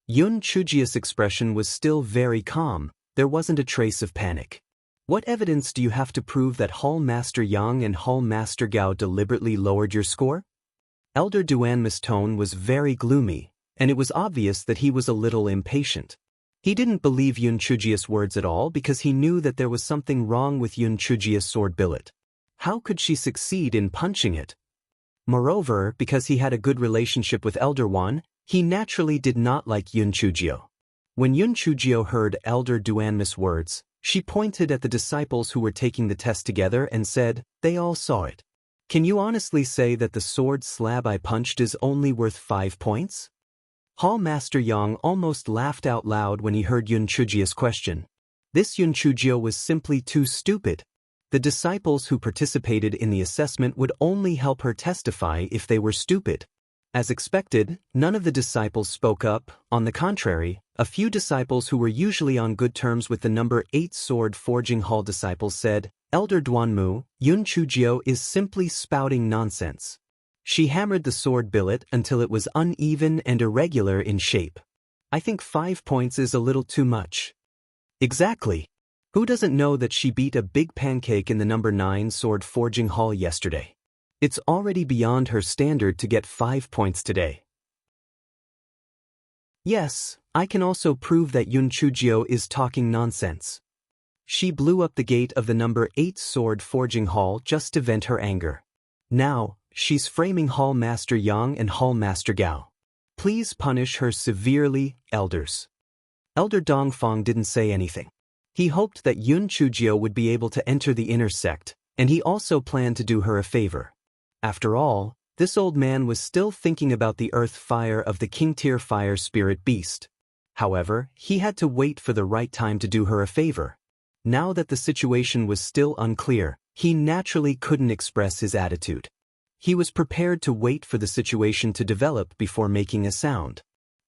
Yun Chujia's expression was still very calm, there wasn't a trace of panic. What evidence do you have to prove that Hall Master Yang and Hall Master Gao deliberately lowered your score? Elder Duanme's tone was very gloomy, and it was obvious that he was a little impatient. He didn't believe Yun Chujia's words at all because he knew that there was something wrong with Yun Chujia's sword billet. How could she succeed in punching it? Moreover, because he had a good relationship with Elder Wan, he naturally did not like Yun Chujio. When Yun Chujio heard Elder Duanme's words, she pointed at the disciples who were taking the test together and said, "They all saw it. Can you honestly say that the sword slab I punched is only worth 5 points?" Hall Master Yang almost laughed out loud when he heard Yun Chujia's question. This Yun Chujio was simply too stupid. The disciples who participated in the assessment would only help her testify if they were stupid. As expected, none of the disciples spoke up. On the contrary, a few disciples who were usually on good terms with the number 8 sword forging hall disciples said, "Elder Duanmu, Yun Chujio is simply spouting nonsense. She hammered the sword billet until it was uneven and irregular in shape. I think 5 points is a little too much." Exactly. Who doesn't know that she beat a big pancake in the number 9 sword forging hall yesterday? It's already beyond her standard to get 5 points today. Yes, I can also prove that Yun Chujio is talking nonsense. She blew up the gate of the number 8 sword forging hall just to vent her anger. Now, she's framing Hall Master Yang and Hall Master Gao. Please punish her severely, elders. Elder Dongfang didn't say anything. He hoped that Yun Chujio would be able to enter the inner sect, and he also planned to do her a favor. After all, this old man was still thinking about the earth fire of the King-tier fire spirit beast. However, he had to wait for the right time to do her a favor. Now that the situation was still unclear, he naturally couldn't express his attitude. He was prepared to wait for the situation to develop before making a sound.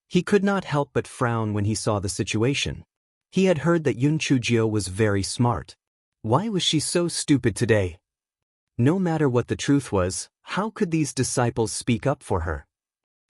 He could not help but frown when he saw the situation. He had heard that Yun Chujio was very smart. Why was she so stupid today? No matter what the truth was, how could these disciples speak up for her?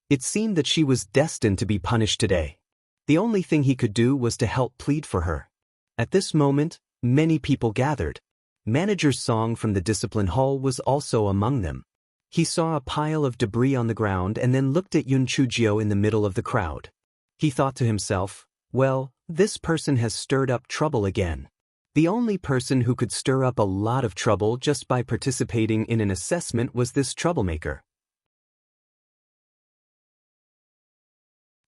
It seemed that she was destined to be punished today. The only thing he could do was to help plead for her. At this moment, many people gathered. Manager Song from the discipline hall was also among them. He saw a pile of debris on the ground and then looked at Yun Chujio in the middle of the crowd. He thought to himself, well, this person has stirred up trouble again. The only person who could stir up a lot of trouble just by participating in an assessment was this troublemaker.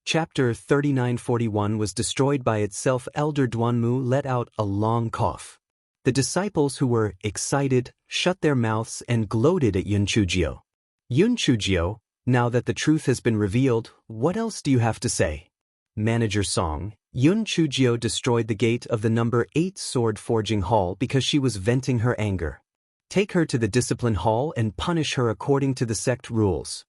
Chapter 3941 was destroyed by itself. Elder Duanmu let out a long cough. The disciples who were excited shut their mouths and gloated at Yun Chujio. Yun Chujio, now that the truth has been revealed, what else do you have to say? Manager Song, Yun Chujio destroyed the gate of the number 8 sword forging hall because she was venting her anger. Take her to the discipline hall and punish her according to the sect rules.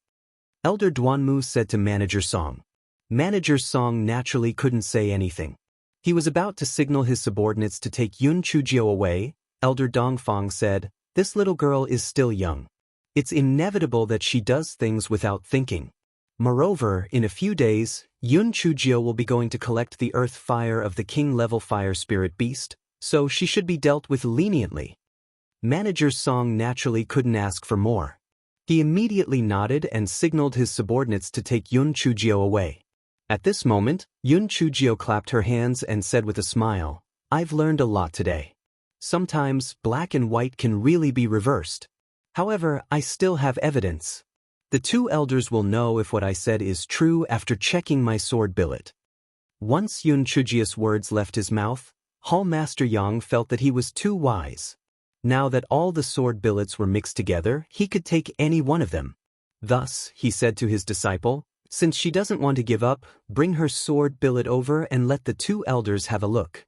Elder Duanmu said to Manager Song. Manager Song naturally couldn't say anything. He was about to signal his subordinates to take Yun Chujio away. Elder Dongfang said, "This little girl is still young. It's inevitable that she does things without thinking. Moreover, in a few days, Yun Chujio will be going to collect the earth fire of the king-level fire spirit beast, so she should be dealt with leniently." Manager Song naturally couldn't ask for more. He immediately nodded and signaled his subordinates to take Yun Chujio away. At this moment, Yun Chujio clapped her hands and said with a smile, "I've learned a lot today. Sometimes, black and white can really be reversed. However, I still have evidence. The two elders will know if what I said is true after checking my sword billet." Once Yun Chujio's words left his mouth, Hall Master Yang felt that he was too wise. Now that all the sword billets were mixed together, he could take any one of them. Thus, he said to his disciple, "Since she doesn't want to give up, bring her sword billet over and let the two elders have a look."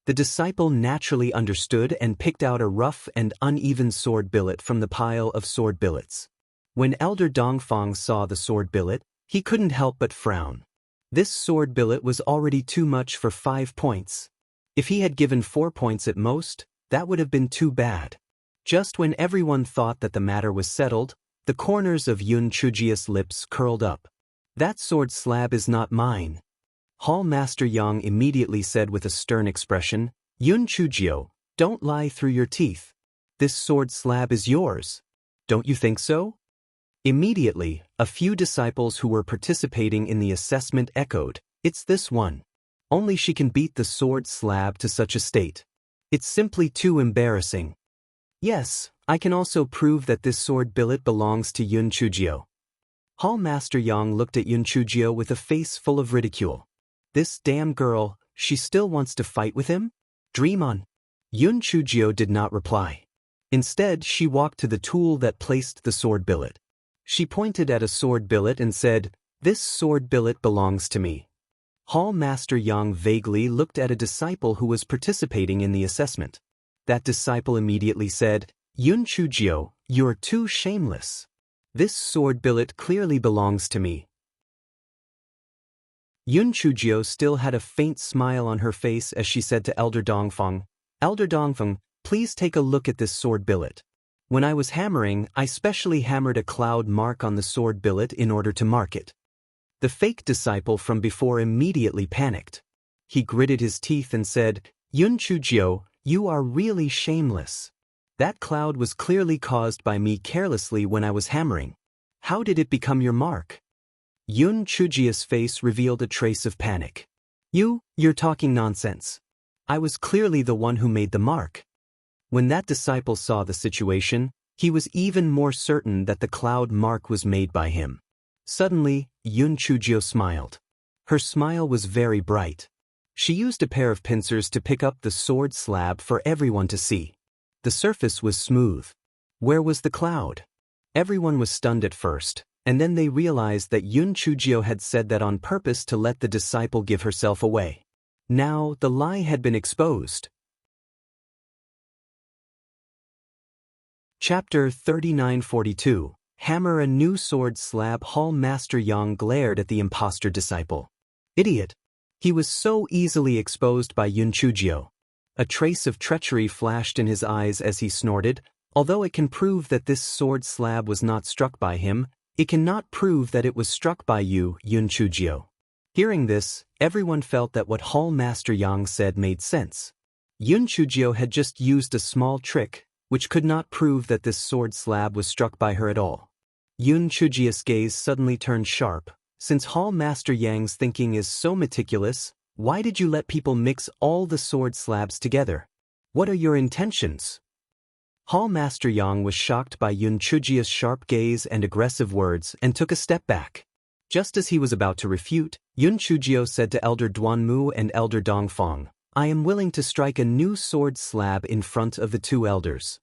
The disciple naturally understood and picked out a rough and uneven sword billet from the pile of sword billets. When Elder Dongfang saw the sword billet, he couldn't help but frown. This sword billet was already too much for 5 points. If he had given 4 points at most, that would have been too bad. Just when everyone thought that the matter was settled, The corners of Yun Chujio's lips curled up. That sword slab is not mine. Hall Master Yang immediately said with a stern expression, Yun Chujio, don't lie through your teeth. This sword slab is yours. Don't you think so? Immediately, a few disciples who were participating in the assessment echoed, it's this one. Only she can beat the sword slab to such a state. It's simply too embarrassing. Yes, I can also prove that this sword billet belongs to Yun Chujio. Hall Master Yang looked at Yun Chujio with a face full of ridicule. This damn girl, she still wants to fight with him? Dream on. Yun Chujio did not reply. Instead, she walked to the tool that placed the sword billet. She pointed at a sword billet and said, this sword billet belongs to me. Hall Master Yang vaguely looked at a disciple who was participating in the assessment. That disciple immediately said, Yun Chujio, you're too shameless. This sword billet clearly belongs to me. Yun Chujio still had a faint smile on her face as she said to Elder Dongfeng, Elder Dongfeng, please take a look at this sword billet. When I was hammering, I specially hammered a cloud mark on the sword billet in order to mark it. The fake disciple from before immediately panicked. He gritted his teeth and said, Yun Chujio, you are really shameless. That cloud was clearly caused by me carelessly when I was hammering. How did it become your mark? Yun Chujio's face revealed a trace of panic. You're talking nonsense. I was clearly the one who made the mark. When that disciple saw the situation, he was even more certain that the cloud mark was made by him. Suddenly, Yun Chujio smiled. Her smile was very bright. She used a pair of pincers to pick up the sword slab for everyone to see. The surface was smooth. Where was the cloud? Everyone was stunned at first, and then they realized that Yun Chujio had said that on purpose to let the disciple give herself away. Now, the lie had been exposed. Chapter 3942. Hammer a new sword slab. Hall Master Yang glared at the impostor disciple. Idiot! He was so easily exposed by Yun Chujio. A trace of treachery flashed in his eyes as he snorted. Although it can prove that this sword slab was not struck by him, it cannot prove that it was struck by you, Yun Chujio. Hearing this, everyone felt that what Hall Master Yang said made sense. Yun Chujio had just used a small trick, which could not prove that this sword slab was struck by her at all. Yun Chujio's gaze suddenly turned sharp. Since Hall Master Yang's thinking is so meticulous, why did you let people mix all the sword slabs together? What are your intentions? Hall Master Yang was shocked by Yun Chujio's sharp gaze and aggressive words and took a step back. Just as he was about to refute, Yun Chujio said to Elder Duanmu and Elder Dongfeng, I am willing to strike a new sword slab in front of the two elders.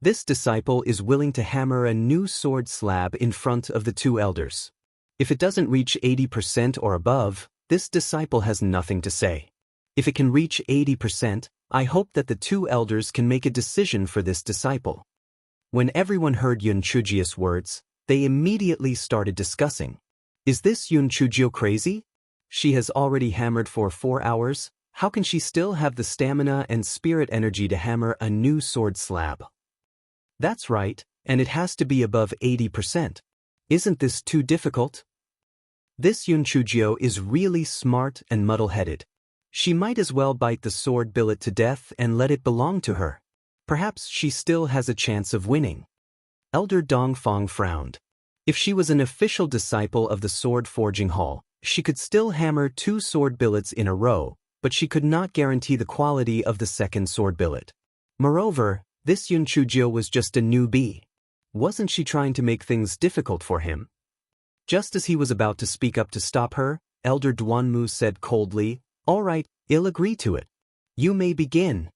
This disciple is willing to hammer a new sword slab in front of the two elders. If it doesn't reach 80% or above, this disciple has nothing to say. If it can reach 80%, I hope that the two elders can make a decision for this disciple. When everyone heard Yun Chujio's words, they immediately started discussing. Is this Yun Chujio crazy? She has already hammered for 4 hours. How can she still have the stamina and spirit energy to hammer a new sword slab? That's right, and it has to be above 80%. Isn't this too difficult? This Yun Chujio is really smart and muddle-headed. She might as well bite the sword billet to death and let it belong to her. Perhaps she still has a chance of winning. Elder Dongfeng frowned. If she was an official disciple of the sword forging hall, she could still hammer 2 sword billets in a row, but she could not guarantee the quality of the second sword billet. Moreover, this Yun Chujio was just a newbie. Wasn't she trying to make things difficult for him? Just as he was about to speak up to stop her, Elder Duanmu said coldly, All right, I'll agree to it. You may begin.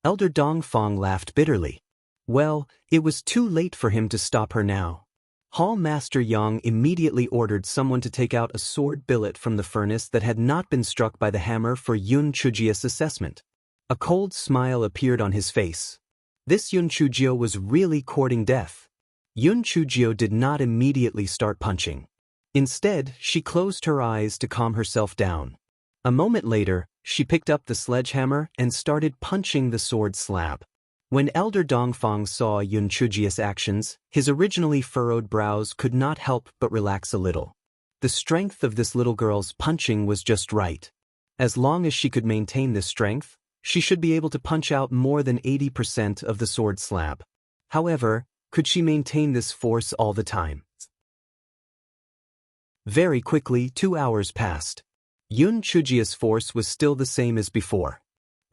Elder Dongfeng laughed bitterly. Well, it was too late for him to stop her now. Hall Master Yang immediately ordered someone to take out a sword billet from the furnace that had not been struck by the hammer for Yun Chujio's assessment. A cold smile appeared on his face. This Yun Chujio was really courting death. Yun Chujio did not immediately start punching. Instead, she closed her eyes to calm herself down. A moment later, she picked up the sledgehammer and started punching the sword slab. When Elder Dongfang saw Yun Chujia's actions, his originally furrowed brows could not help but relax a little. The strength of this little girl's punching was just right. As long as she could maintain this strength, she should be able to punch out more than 80% of the sword slab. However, could she maintain this force all the time? Very quickly, 2 hours passed. Yun Chujia's force was still the same as before.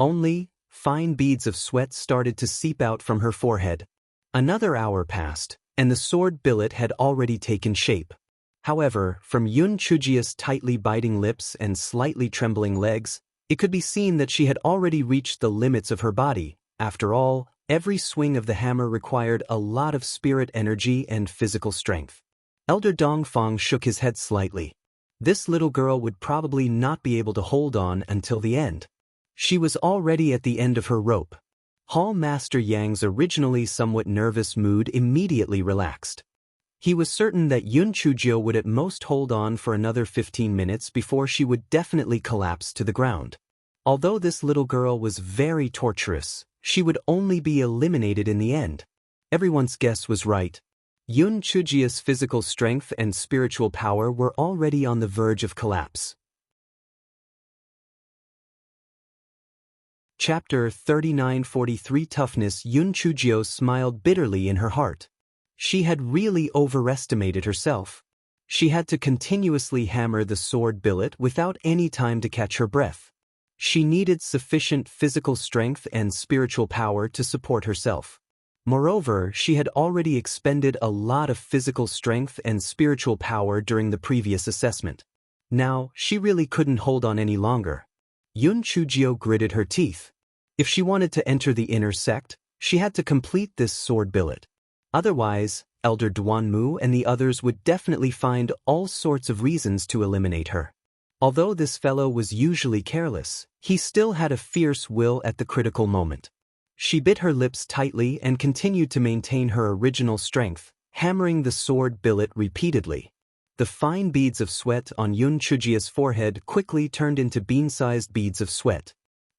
Only, fine beads of sweat started to seep out from her forehead. Another hour passed, and the sword billet had already taken shape. However, from Yun Chujia's tightly biting lips and slightly trembling legs, it could be seen that she had already reached the limits of her body. After all, every swing of the hammer required a lot of spirit energy and physical strength. Elder Dongfang shook his head slightly. This little girl would probably not be able to hold on until the end. She was already at the end of her rope. Hall Master Yang's originally somewhat nervous mood immediately relaxed. He was certain that Yun Chujio would at most hold on for another 15 minutes before she would definitely collapse to the ground. Although this little girl was very torturous, she would only be eliminated in the end. Everyone's guess was right. Yun Chujia's physical strength and spiritual power were already on the verge of collapse. Chapter 39:43 Toughness. Yun Chujio smiled bitterly in her heart. She had really overestimated herself. She had to continuously hammer the sword billet without any time to catch her breath. She needed sufficient physical strength and spiritual power to support herself. Moreover, she had already expended a lot of physical strength and spiritual power during the previous assessment. Now, she really couldn't hold on any longer. Yun Chujio gritted her teeth. If she wanted to enter the inner sect, she had to complete this sword billet. Otherwise, Elder Duanmu and the others would definitely find all sorts of reasons to eliminate her. Although this fellow was usually careless, he still had a fierce will at the critical moment. She bit her lips tightly and continued to maintain her original strength, hammering the sword billet repeatedly. The fine beads of sweat on Yun Chujia's forehead quickly turned into bean-sized beads of sweat.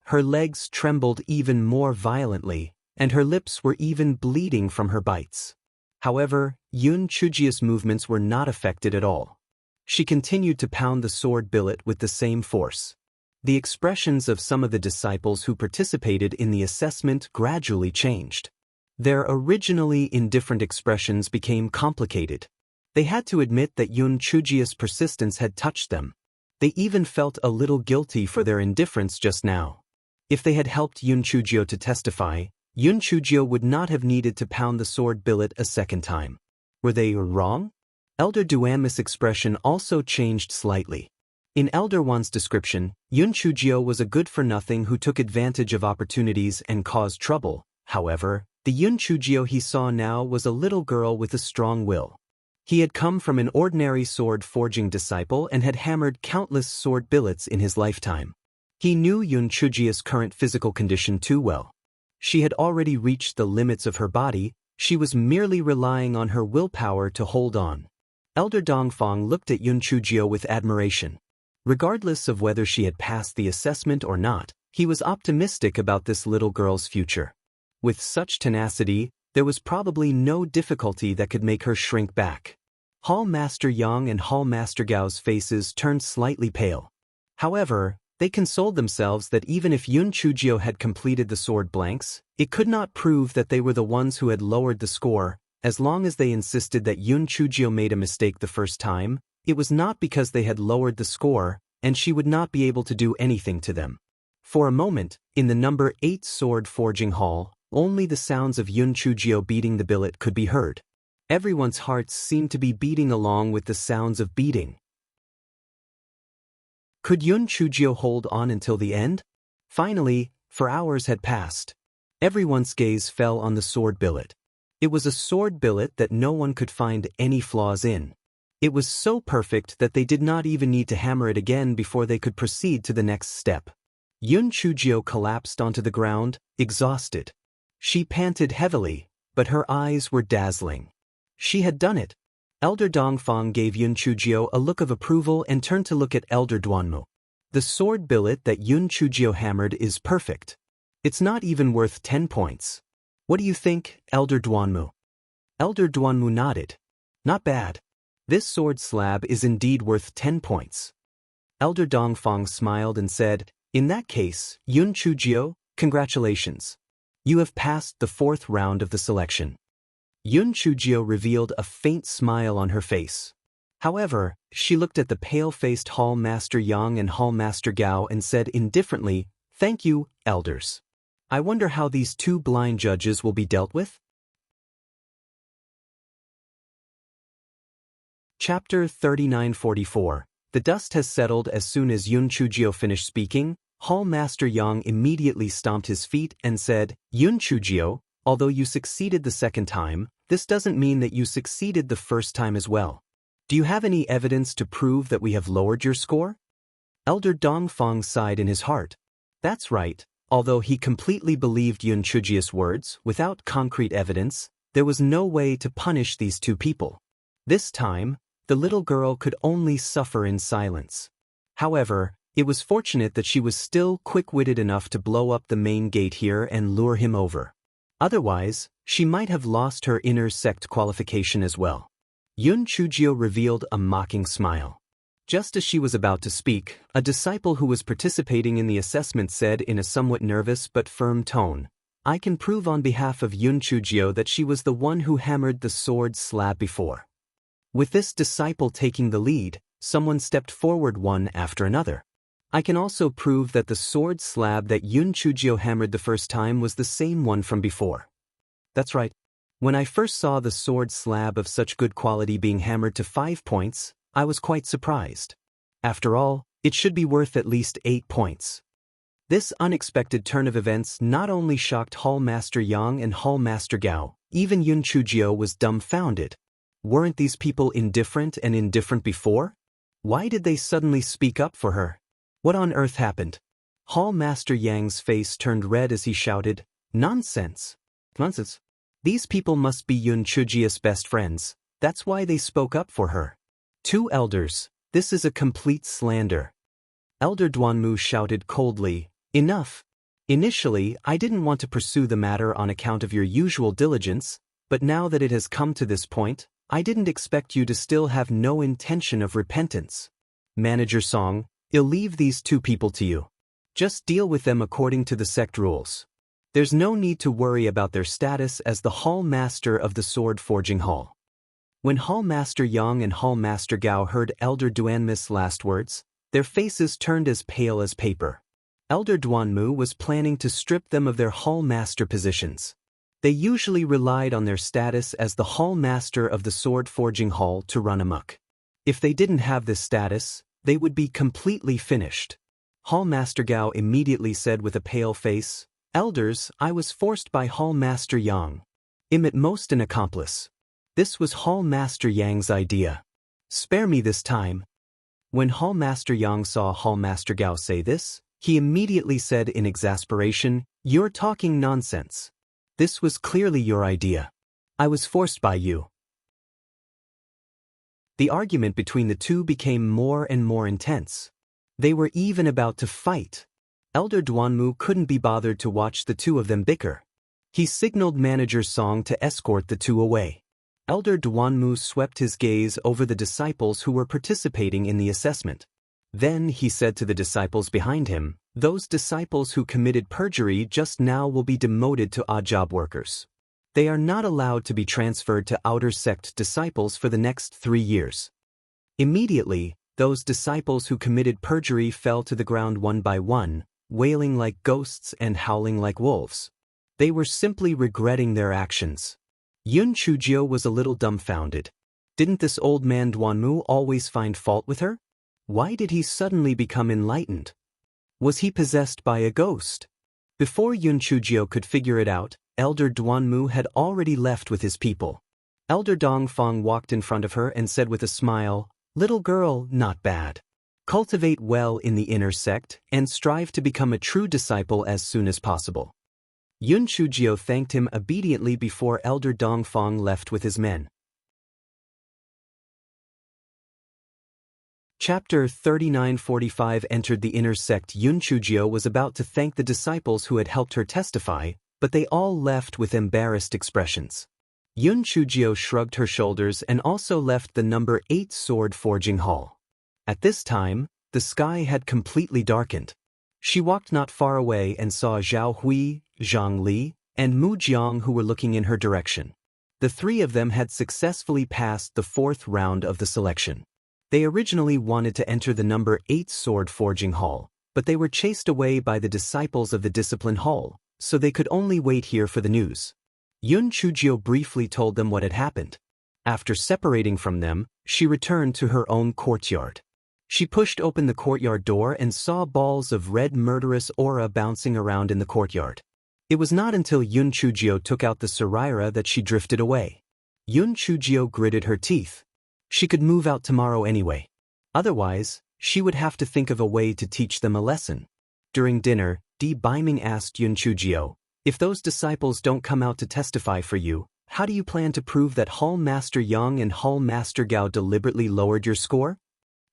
Her legs trembled even more violently, and her lips were even bleeding from her bites. However, Yun Chujia's movements were not affected at all. She continued to pound the sword billet with the same force. The expressions of some of the disciples who participated in the assessment gradually changed. Their originally indifferent expressions became complicated. They had to admit that Yun Chujia's persistence had touched them. They even felt a little guilty for their indifference just now. If they had helped Yun Chujio to testify, Yun Chujio would not have needed to pound the sword billet a second time. Were they wrong? Elder Duanmu's expression also changed slightly. In Elder Wan's description, Yun Chujio was a good-for-nothing who took advantage of opportunities and caused trouble. However, the Yun Chujio he saw now was a little girl with a strong will. He had come from an ordinary sword-forging disciple and had hammered countless sword billets in his lifetime. He knew Yun Chujia's current physical condition too well. She had already reached the limits of her body. She was merely relying on her willpower to hold on. Elder Dongfang looked at Yun Chujio with admiration. Regardless of whether she had passed the assessment or not, he was optimistic about this little girl's future. With such tenacity, there was probably no difficulty that could make her shrink back. Hall Master Yang and Hall Master Gao's faces turned slightly pale. However, they consoled themselves that even if Yun Chujio had completed the sword blanks, it could not prove that they were the ones who had lowered the score. As long as they insisted that Yun Chujio made a mistake the first time, it was not because they had lowered the score, and she would not be able to do anything to them. For a moment, in the number 8 sword forging hall, only the sounds of Yun Chujio beating the billet could be heard. Everyone's hearts seemed to be beating along with the sounds of beating. Could Yun Chujio hold on until the end? Finally, for hours had passed. Everyone's gaze fell on the sword billet. It was a sword billet that no one could find any flaws in. It was so perfect that they did not even need to hammer it again before they could proceed to the next step. Yun Chujio collapsed onto the ground, exhausted. She panted heavily, but her eyes were dazzling. She had done it. Elder Dongfang gave Yun Chujio a look of approval and turned to look at Elder Duanmu. The sword billet that Yun Chujio hammered is perfect. It's not even worth 10 points. What do you think, Elder Duanmu? Elder Duanmu nodded. Not bad. This sword slab is indeed worth 10 points. Elder Dongfang smiled and said, in that case, Yun Chujio, congratulations. You have passed the 4th round of the selection. Yun Chujio revealed a faint smile on her face. However, she looked at the pale-faced Hall Master Yang and Hall Master Gao and said indifferently, thank you, elders. I wonder how these 2 blind judges will be dealt with? Chapter 3944. The dust has settled. As soon as Yun Chujio finished speaking, Hall Master Yang immediately stomped his feet and said, Yun Chujio, although you succeeded the 2nd time, this doesn't mean that you succeeded the 1st time as well. Do you have any evidence to prove that we have lowered your score? Elder Dongfang sighed in his heart. That's right, although he completely believed Yun Chujio's words, without concrete evidence, there was no way to punish these 2 people. This time, the little girl could only suffer in silence. However, it was fortunate that she was still quick-witted enough to blow up the main gate here and lure him over. Otherwise, she might have lost her inner sect qualification as well. Yun Chujio revealed a mocking smile. Just as she was about to speak, a disciple who was participating in the assessment said in a somewhat nervous but firm tone, I can prove on behalf of Yun Chujio that she was the one who hammered the sword slab before. With this disciple taking the lead, someone stepped forward one after another. I can also prove that the sword slab that Yun Chujio hammered the 1st time was the same one from before. That's right. When I first saw the sword slab of such good quality being hammered to 5 points, I was quite surprised. After all, it should be worth at least 8 points. This unexpected turn of events not only shocked Hall Master Yang and Hall Master Gao, even Yun Chujio was dumbfounded. Weren't these people indifferent before? Why did they suddenly speak up for her? What on earth happened? Hall Master Yang's face turned red as he shouted, Nonsense! Nonsense! These people must be Yun Chujio's best friends, that's why they spoke up for her. 2 elders, this is a complete slander. Elder Duanmu shouted coldly, Enough! Initially, I didn't want to pursue the matter on account of your usual diligence, but now that it has come to this point, I didn't expect you to still have no intention of repentance. Manager Song, I'll leave these 2 people to you. Just deal with them according to the sect rules. There's no need to worry about their status as the Hall Master of the Sword Forging Hall. When Hall Master Yang and Hall Master Gao heard Elder Duanmu's last words, their faces turned as pale as paper. Elder Duanmu was planning to strip them of their Hall Master positions. They usually relied on their status as the Hall Master of the Sword Forging Hall to run amok. If they didn't have this status, they would be completely finished. Hall Master Gao immediately said with a pale face, Elders, I was forced by Hall Master Yang. I'm at most an accomplice. This was Hall Master Yang's idea. Spare me this time. When Hall Master Yang saw Hall Master Gao say this, he immediately said in exasperation, You're talking nonsense. This was clearly your idea. I was forced by you. The argument between the 2 became more and more intense. They were even about to fight. Elder Duanmu couldn't be bothered to watch the 2 of them bicker. He signaled Manager Song to escort the 2 away. Elder Duanmu swept his gaze over the disciples who were participating in the assessment. Then he said to the disciples behind him, Those disciples who committed perjury just now will be demoted to odd job workers. They are not allowed to be transferred to outer sect disciples for the next 3 years. Immediately, those disciples who committed perjury fell to the ground one by one, wailing like ghosts and howling like wolves. They were simply regretting their actions. Yun Chujio was a little dumbfounded. Didn't this old man Duanmu always find fault with her? Why did he suddenly become enlightened? Was he possessed by a ghost? Before Yun Chujio could figure it out, Elder Duanmu had already left with his people. Elder Dongfang walked in front of her and said with a smile, Little girl, not bad. Cultivate well in the inner sect and strive to become a true disciple as soon as possible. Yun Chujio thanked him obediently before Elder Dongfang left with his men. Chapter 3945 entered the inner sect. Yun Chujio was about to thank the disciples who had helped her testify, but they all left with embarrassed expressions. Yun Chujio shrugged her shoulders and also left the number 8 sword forging hall. At this time, the sky had completely darkened. She walked not far away and saw Zhao Hui, Zhang Li, and Mu Jiang who were looking in her direction. The three of them had successfully passed the 4th round of the selection. They originally wanted to enter the number 8 sword forging hall, but they were chased away by the disciples of the discipline hall, so they could only wait here for the news. Yun Chujio briefly told them what had happened. After separating from them, she returned to her own courtyard. She pushed open the courtyard door and saw balls of red murderous aura bouncing around in the courtyard. It was not until Yun Chujio took out the Saraira that she drifted away. Yun Chujio gritted her teeth. She could move out tomorrow anyway. Otherwise, she would have to think of a way to teach them a lesson. During dinner, Di Baiming asked Yun Chujio, "If those disciples don't come out to testify for you, how do you plan to prove that Hall Master Yang and Hall Master Gao deliberately lowered your score?"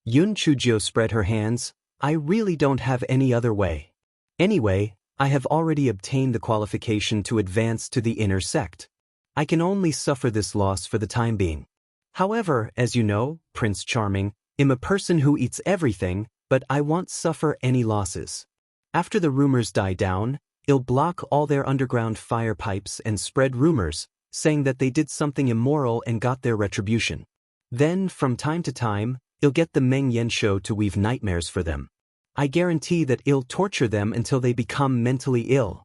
Yun Chujio spread her hands. "I really don't have any other way. Anyway, I have already obtained the qualification to advance to the inner sect. I can only suffer this loss for the time being. However, as you know, Prince Charming, I'm a person who eats everything, but I won't suffer any losses. After the rumors die down, I'll block all their underground fire pipes and spread rumors, saying that they did something immoral and got their retribution. Then, from time to time, I'll get the Meng Yan show to weave nightmares for them. I guarantee that I'll torture them until they become mentally ill."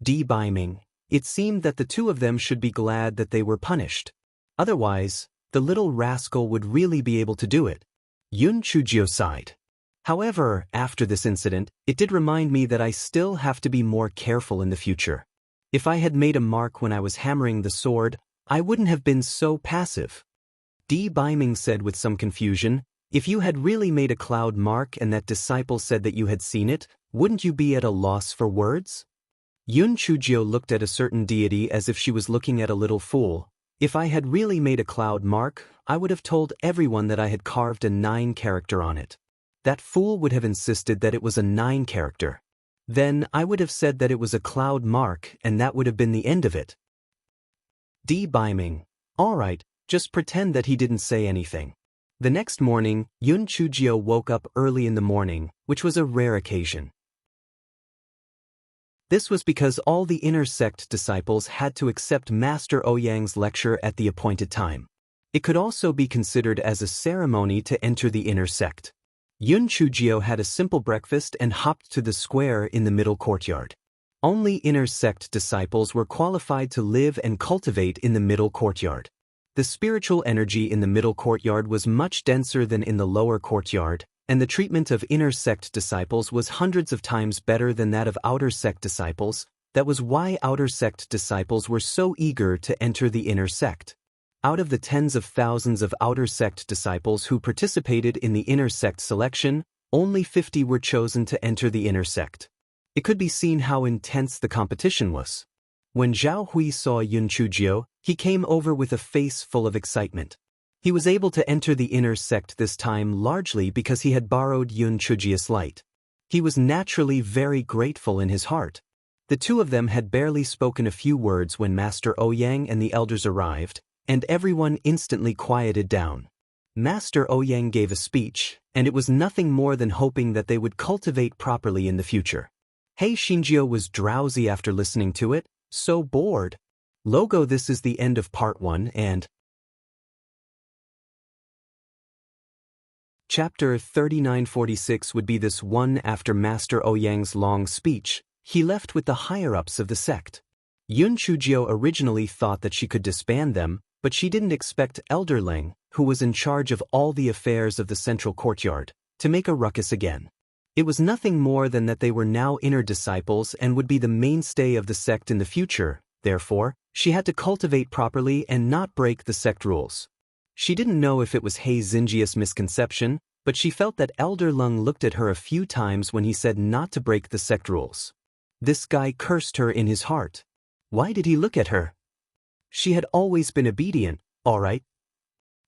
Di Baiming. It seemed that the two of them should be glad that they were punished. Otherwise, the little rascal would really be able to do it. Yun Chujio sighed. "However, after this incident, it did remind me that I still have to be more careful in the future. If I had made a mark when I was hammering the sword, I wouldn't have been so passive." Di Baiming said with some confusion, "If you had really made a cloud mark and that disciple said that you had seen it, wouldn't you be at a loss for words?" Yun Chujio looked at a certain deity as if she was looking at a little fool. "If I had really made a cloud mark, I would have told everyone that I had carved a 9 character on it. That fool would have insisted that it was a 9 character. Then I would have said that it was a cloud mark and that would have been the end of it." Di Baiming. "All right, just pretend that he didn't say anything." The next morning, Yun Chujio woke up early in the morning, which was a rare occasion. This was because all the inner sect disciples had to accept Master Ouyang's lecture at the appointed time. It could also be considered as a ceremony to enter the inner sect. Yun Chujio had a simple breakfast and hopped to the square in the middle courtyard. Only inner sect disciples were qualified to live and cultivate in the middle courtyard. The spiritual energy in the middle courtyard was much denser than in the lower courtyard, and the treatment of inner sect disciples was hundreds of times better than that of outer sect disciples. That was why outer sect disciples were so eager to enter the inner sect. Out of the tens of thousands of outer sect disciples who participated in the inner sect selection, only 50 were chosen to enter the inner sect. It could be seen how intense the competition was. When Zhao Hui saw Yun Chujio, he came over with a face full of excitement. He was able to enter the inner sect this time largely because he had borrowed Yun Chujio's light. He was naturally very grateful in his heart. The two of them had barely spoken a few words when Master Ouyang and the elders arrived, and everyone instantly quieted down. Master Ouyang gave a speech, and it was nothing more than hoping that they would cultivate properly in the future. Hei Xinjiu was drowsy after listening to it, so bored. Logo, this is the end of part 1 and Chapter 3946 would be this one. After Master Ouyang's long speech, he left with the higher-ups of the sect. Yun Chujio originally thought that she could disband them, but she didn't expect Elder Ling, who was in charge of all the affairs of the central courtyard, to make a ruckus again. It was nothing more than that they were now inner disciples and would be the mainstay of the sect in the future. Therefore, she had to cultivate properly and not break the sect rules. She didn't know if it was Hei Xinjia's misconception, but she felt that Elder Lung looked at her a few times when he said not to break the sect rules. This guy cursed her in his heart. Why did he look at her? She had always been obedient, all right.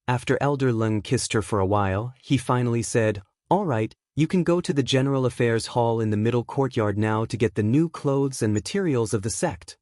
After Elder Lung kissed her for a while, he finally said, "All right, You can go to the General Affairs Hall in the middle courtyard now to get the new clothes and materials of the sect.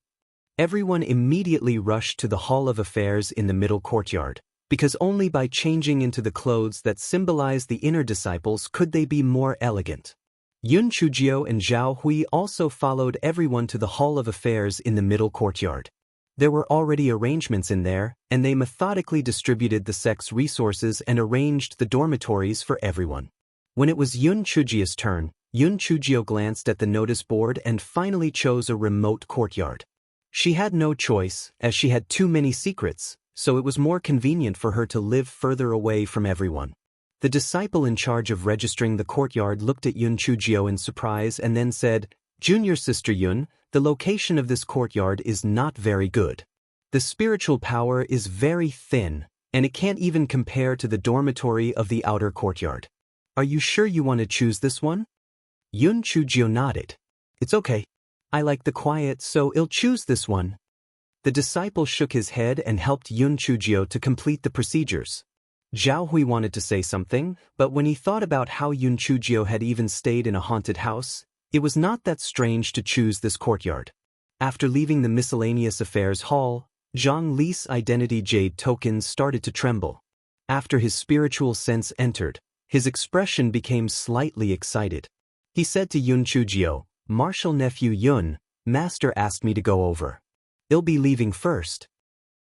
Everyone immediately rushed to the Hall of Affairs in the middle courtyard, because only by changing into the clothes that symbolize the inner disciples could they be more elegant. Yun Chujio and Zhao Hui also followed everyone to the Hall of Affairs in the middle courtyard. There were already arrangements in there, and they methodically distributed the sect's resources and arranged the dormitories for everyone. When it was Yun Chujio's turn, Yun Chujio glanced at the notice board and finally chose a remote courtyard. She had no choice, as she had too many secrets, so it was more convenient for her to live further away from everyone. The disciple in charge of registering the courtyard looked at Yun Chujio in surprise and then said, "Junior Sister Yun, the location of this courtyard is not very good. The spiritual power is very thin, and it can't even compare to the dormitory of the outer courtyard. Are you sure you want to choose this one?" Yun Chujio nodded. "It's okay. I like the quiet, so I'll choose this one." The disciple shook his head and helped Yun Chujio to complete the procedures. Zhao Hui wanted to say something, but when he thought about how Yun Chujio had even stayed in a haunted house, it was not that strange to choose this courtyard. After leaving the Miscellaneous Affairs Hall, Zhang Li's identity jade tokens started to tremble. After his spiritual sense entered, his expression became slightly excited. He said to Yun Chujio, "Martial nephew Yun, Master asked me to go over. I'll be leaving first."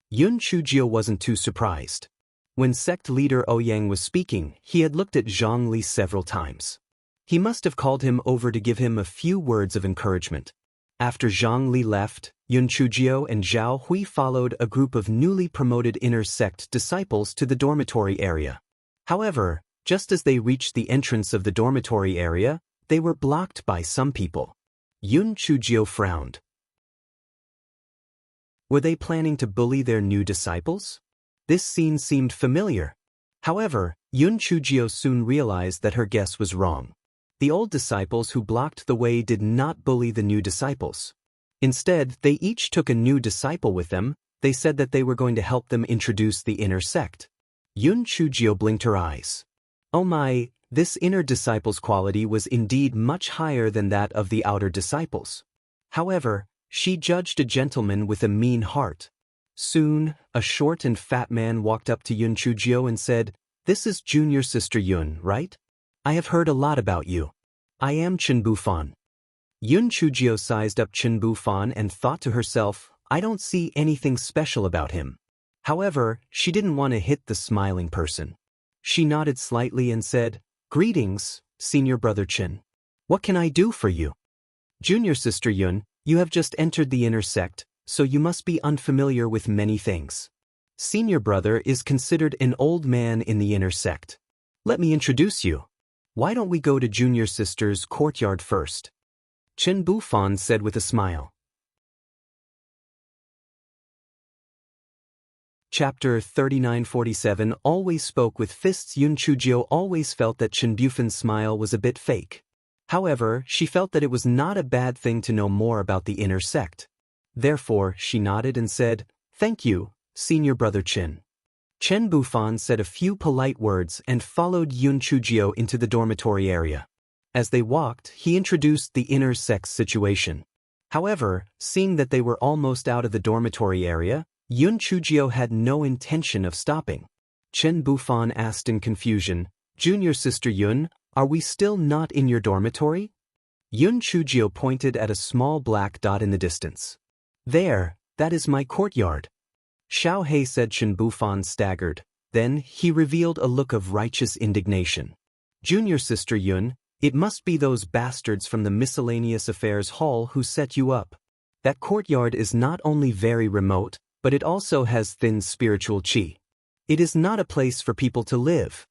Yun Chujio wasn't too surprised. When sect leader Ouyang was speaking, he had looked at Zhang Li several times. He must have called him over to give him a few words of encouragement. After Zhang Li left, Yun Chujio and Zhao Hui followed a group of newly promoted inner sect disciples to the dormitory area. However, just as they reached the entrance of the dormitory area, they were blocked by some people. Yun Chujio frowned. Were they planning to bully their new disciples? This scene seemed familiar. However, Yun Chujio soon realized that her guess was wrong. The old disciples who blocked the way did not bully the new disciples. Instead, they each took a new disciple with them. They said that they were going to help them introduce the inner sect. Yun Chujio blinked her eyes. Oh my, this inner disciple's quality was indeed much higher than that of the outer disciples. However, she judged a gentleman with a mean heart. Soon, a short and fat man walked up to Yun Chujio and said, "This is Junior Sister Yun, right? I have heard a lot about you. I am Chen Bufan." Yun Chujio sized up Chen Bufan and thought to herself, "I don't see anything special about him." However, she didn't want to hit the smiling person. She nodded slightly and said, "Greetings, Senior Brother Chen. What can I do for you?" "Junior Sister Yun, you have just entered the inner sect, so you must be unfamiliar with many things. Senior Brother is considered an old man in the inner sect. Let me introduce you. Why don't we go to Junior Sister's courtyard first?" Chen Bufan said with a smile. Chapter 3947 Always spoke with fists. Yun Chujio always felt that Chen Bufan's smile was a bit fake. However, she felt that it was not a bad thing to know more about the inner sect. Therefore, she nodded and said, "Thank you, Senior Brother Chen." Chen Bufan said a few polite words and followed Yun Chujio into the dormitory area. As they walked, he introduced the inner sect's situation. However, seeing that they were almost out of the dormitory area, Yun Chujio had no intention of stopping. Chen Bufan asked in confusion, "Junior Sister Yun, are we still not in your dormitory?" Yun Chujio pointed at a small black dot in the distance. "There, that is my courtyard." Xiao He said. Chen Bufan staggered. Then, he revealed a look of righteous indignation. "Junior Sister Yun, it must be those bastards from the Miscellaneous Affairs Hall who set you up. That courtyard is not only very remote, but it also has thin spiritual qi. It is not a place for people to live."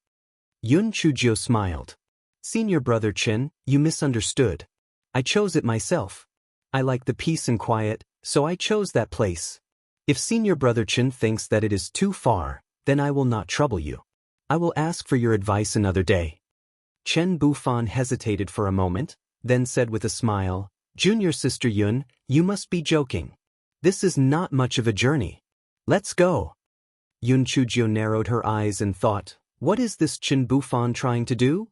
Yun Chujio smiled. "Senior Brother Chen, you misunderstood. I chose it myself. I like the peace and quiet, so I chose that place. If Senior Brother Chen thinks that it is too far, then I will not trouble you. I will ask for your advice another day." Chen Bufan hesitated for a moment, then said with a smile, "Junior Sister Yun, you must be joking. This is not much of a journey. Let's go." Yun Chujio narrowed her eyes and thought, what is this Chen Bufan trying to do?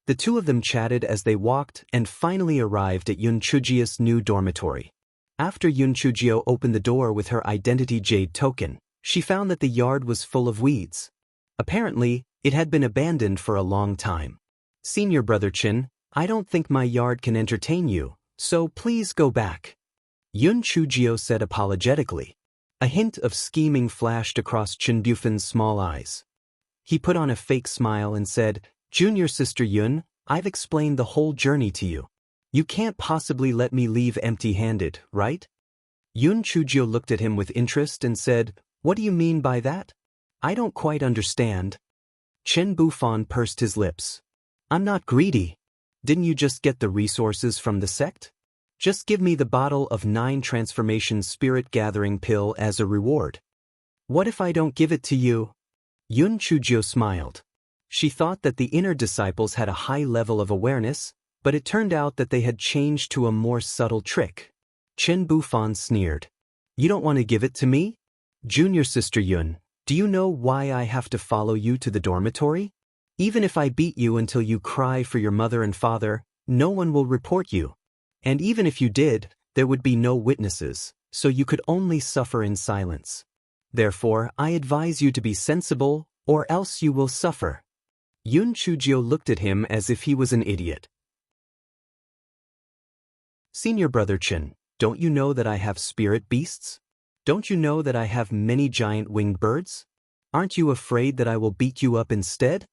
The two of them chatted as they walked and finally arrived at Yun Chujio's new dormitory. After Yun Chujio opened the door with her identity jade token, she found that the yard was full of weeds. Apparently, it had been abandoned for a long time. "Senior Brother Chin, I don't think my yard can entertain you, so please go back," Yun Chujio said apologetically. A hint of scheming flashed across Chin Bufan's small eyes. He put on a fake smile and said, "Junior Sister Yun, I've explained the whole journey to you. You can't possibly let me leave empty-handed, right?" Yun Chujio looked at him with interest and said, "What do you mean by that? I don't quite understand." Chen Bufan pursed his lips. "I'm not greedy. Didn't you just get the resources from the sect? Just give me the bottle of 9 transformation spirit gathering pill as a reward." "What if I don't give it to you?" Yun Chujio smiled. She thought that the inner disciples had a high level of awareness, but it turned out that they had changed to a more subtle trick. Chen Bufan sneered. "You don't want to give it to me? Junior Sister Yun, do you know why I have to follow you to the dormitory? Even if I beat you until you cry for your mother and father, no one will report you. And even if you did, there would be no witnesses, so you could only suffer in silence. Therefore, I advise you to be sensible, or else you will suffer." Yun Chujio looked at him as if he was an idiot. "Senior Brother Chin, don't you know that I have spirit beasts? Don't you know that I have many giant winged birds? Aren't you afraid that I will beat you up instead?"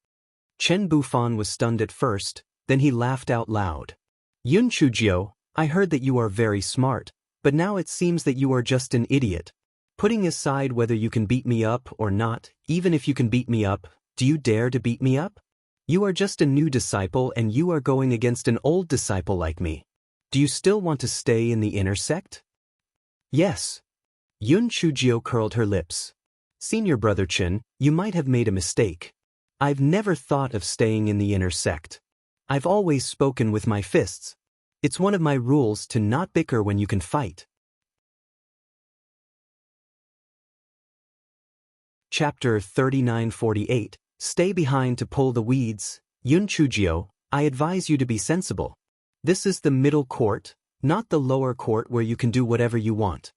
Chen Bufan was stunned at first, then he laughed out loud. "Yun Chujio, I heard that you are very smart, but now it seems that you are just an idiot. Putting aside whether you can beat me up or not, even if you can beat me up, do you dare to beat me up? You are just a new disciple and you are going against an old disciple like me. Do you still want to stay in the inner sect?" "Yes." Yun Chujio curled her lips. "Senior Brother Chin, you might have made a mistake. I've never thought of staying in the inner sect. I've always spoken with my fists. It's one of my rules to not bicker when you can fight." Chapter 3948, Stay Behind to Pull the Weeds. Yun Chujio, I advise you to be sensible. This is the middle court, not the lower court where you can do whatever you want.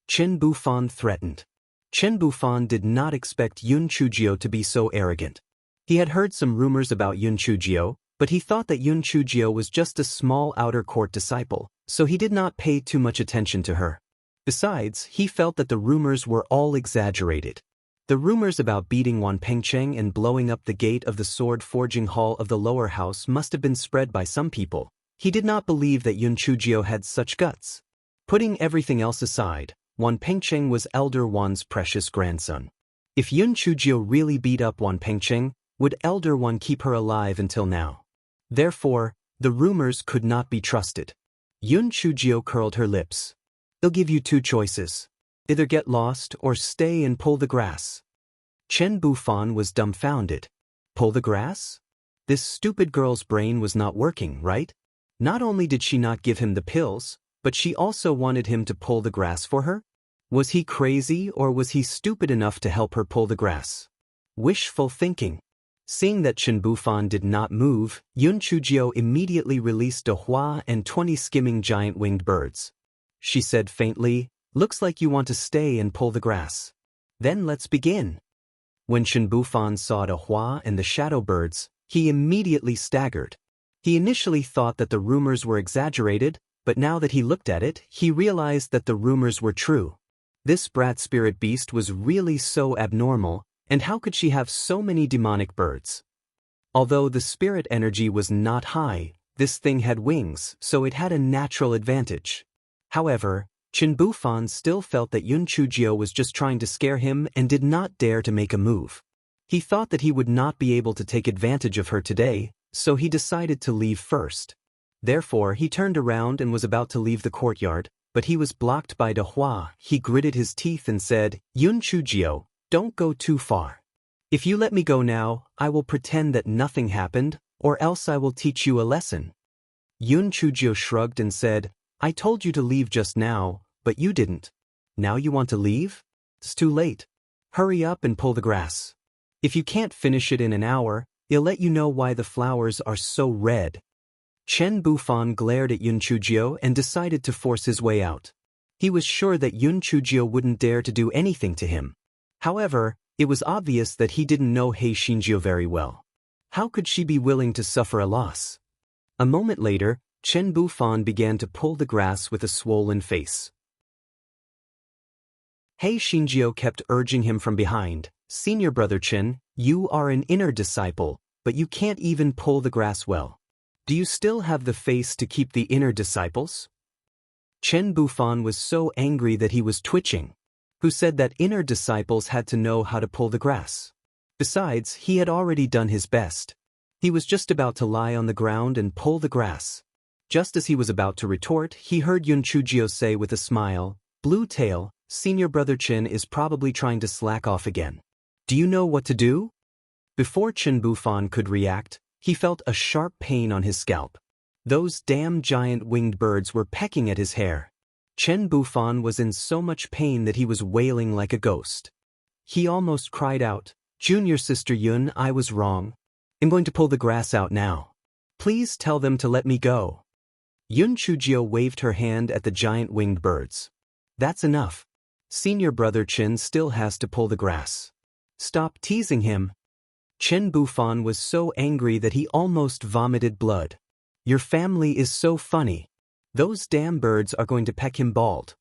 Chen Bufan threatened. Chen Bufan did not expect Yun Chujio to be so arrogant. He had heard some rumors about Yun Chujio, but he thought that Yun Chujio was just a small outer court disciple, so he did not pay too much attention to her. Besides, he felt that the rumors were all exaggerated. The rumors about beating Wan Pengcheng and blowing up the gate of the sword forging hall of the lower house must have been spread by some people. He did not believe that Yun Chujio had such guts. Putting everything else aside, Wan Pengcheng was Elder Wan's precious grandson. If Yun Chujio really beat up Wan Pengcheng, would Elder Wan keep her alive until now? Therefore, the rumors could not be trusted. Yun Chujio curled her lips. "They'll give you 2 choices. Either get lost or stay and pull the grass." Chen Bufan was dumbfounded. Pull the grass? This stupid girl's brain was not working, right? Not only did she not give him the pills, but she also wanted him to pull the grass for her? Was he crazy or was he stupid enough to help her pull the grass? Wishful thinking. Seeing that Chen Bufan did not move, Yun Chujio immediately released a hua and 20 skimming giant winged birds. She said faintly, "Looks like you want to stay and pull the grass. Then let's begin." When Chen Bufan saw the hua and the shadow birds, he immediately staggered. He initially thought that the rumors were exaggerated, but now that he looked at it, he realized that the rumors were true. This brat spirit beast was really so abnormal, and how could she have so many demonic birds? Although the spirit energy was not high, this thing had wings, so it had a natural advantage. However, Chen Bufan still felt that Yun Chujio was just trying to scare him and did not dare to make a move. He thought that he would not be able to take advantage of her today, so he decided to leave first. Therefore, he turned around and was about to leave the courtyard, but he was blocked by De Hua. He gritted his teeth and said, "Yun Chujio, don't go too far. If you let me go now, I will pretend that nothing happened, or else I will teach you a lesson." Yun Chujio shrugged and said, "I told you to leave just now, but you didn't. Now you want to leave? It's too late. Hurry up and pull the grass. If you can't finish it in an hour, I'll let you know why the flowers are so red. Chen Bufan glared at Yun Chujio and decided to force his way out. He was sure that Yun Chujio wouldn't dare to do anything to him. However, it was obvious that he didn't know He Xinjiu very well. How could she be willing to suffer a loss? A moment later, Chen Bufan began to pull the grass with a swollen face. He Xinjiu kept urging him from behind, "Senior brother Chen, you are an inner disciple, but you can't even pull the grass well. Do you still have the face to keep the inner disciples?" Chen Bufan was so angry that he was twitching. Who said that inner disciples had to know how to pull the grass? Besides, he had already done his best. He was just about to lie on the ground and pull the grass. Just as he was about to retort, he heard Yun Chujio say with a smile, "Blue Tail, Senior brother Chen is probably trying to slack off again. Do you know what to do?" Before Chen Bufan could react, he felt a sharp pain on his scalp. Those damn giant winged birds were pecking at his hair. Chen Bufan was in so much pain that he was wailing like a ghost. He almost cried out, "Junior sister Yun, I was wrong. I'm going to pull the grass out now. Please tell them to let me go." Yun Chujio waved her hand at the giant winged birds. "That's enough. Senior brother Chen still has to pull the grass. Stop teasing him." Chen Bufan was so angry that he almost vomited blood. "Your family is so funny. Those damn birds are going to peck him bald."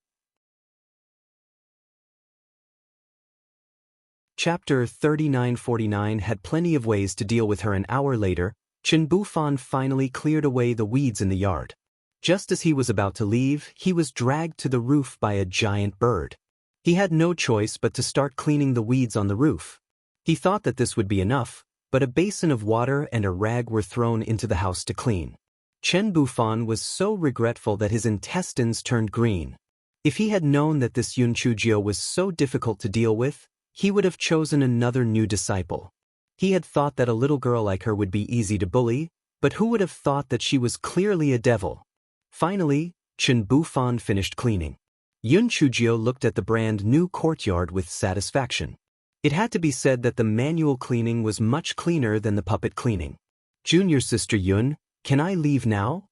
Chapter 3949 had plenty of ways to deal with her. An hour later, Chen Bufan finally cleared away the weeds in the yard. Just as he was about to leave, he was dragged to the roof by a giant bird. He had no choice but to start cleaning the weeds on the roof. He thought that this would be enough, but a basin of water and a rag were thrown into the house to clean. Chen Bufan was so regretful that his intestines turned green. If he had known that this Yun Chujio was so difficult to deal with, he would have chosen another new disciple. He had thought that a little girl like her would be easy to bully, but who would have thought that she was clearly a devil? Finally, Chen Bufan finished cleaning. Yun Chujio looked at the brand new courtyard with satisfaction. It had to be said that the manual cleaning was much cleaner than the puppet cleaning. "Junior sister Yun, can I leave now?"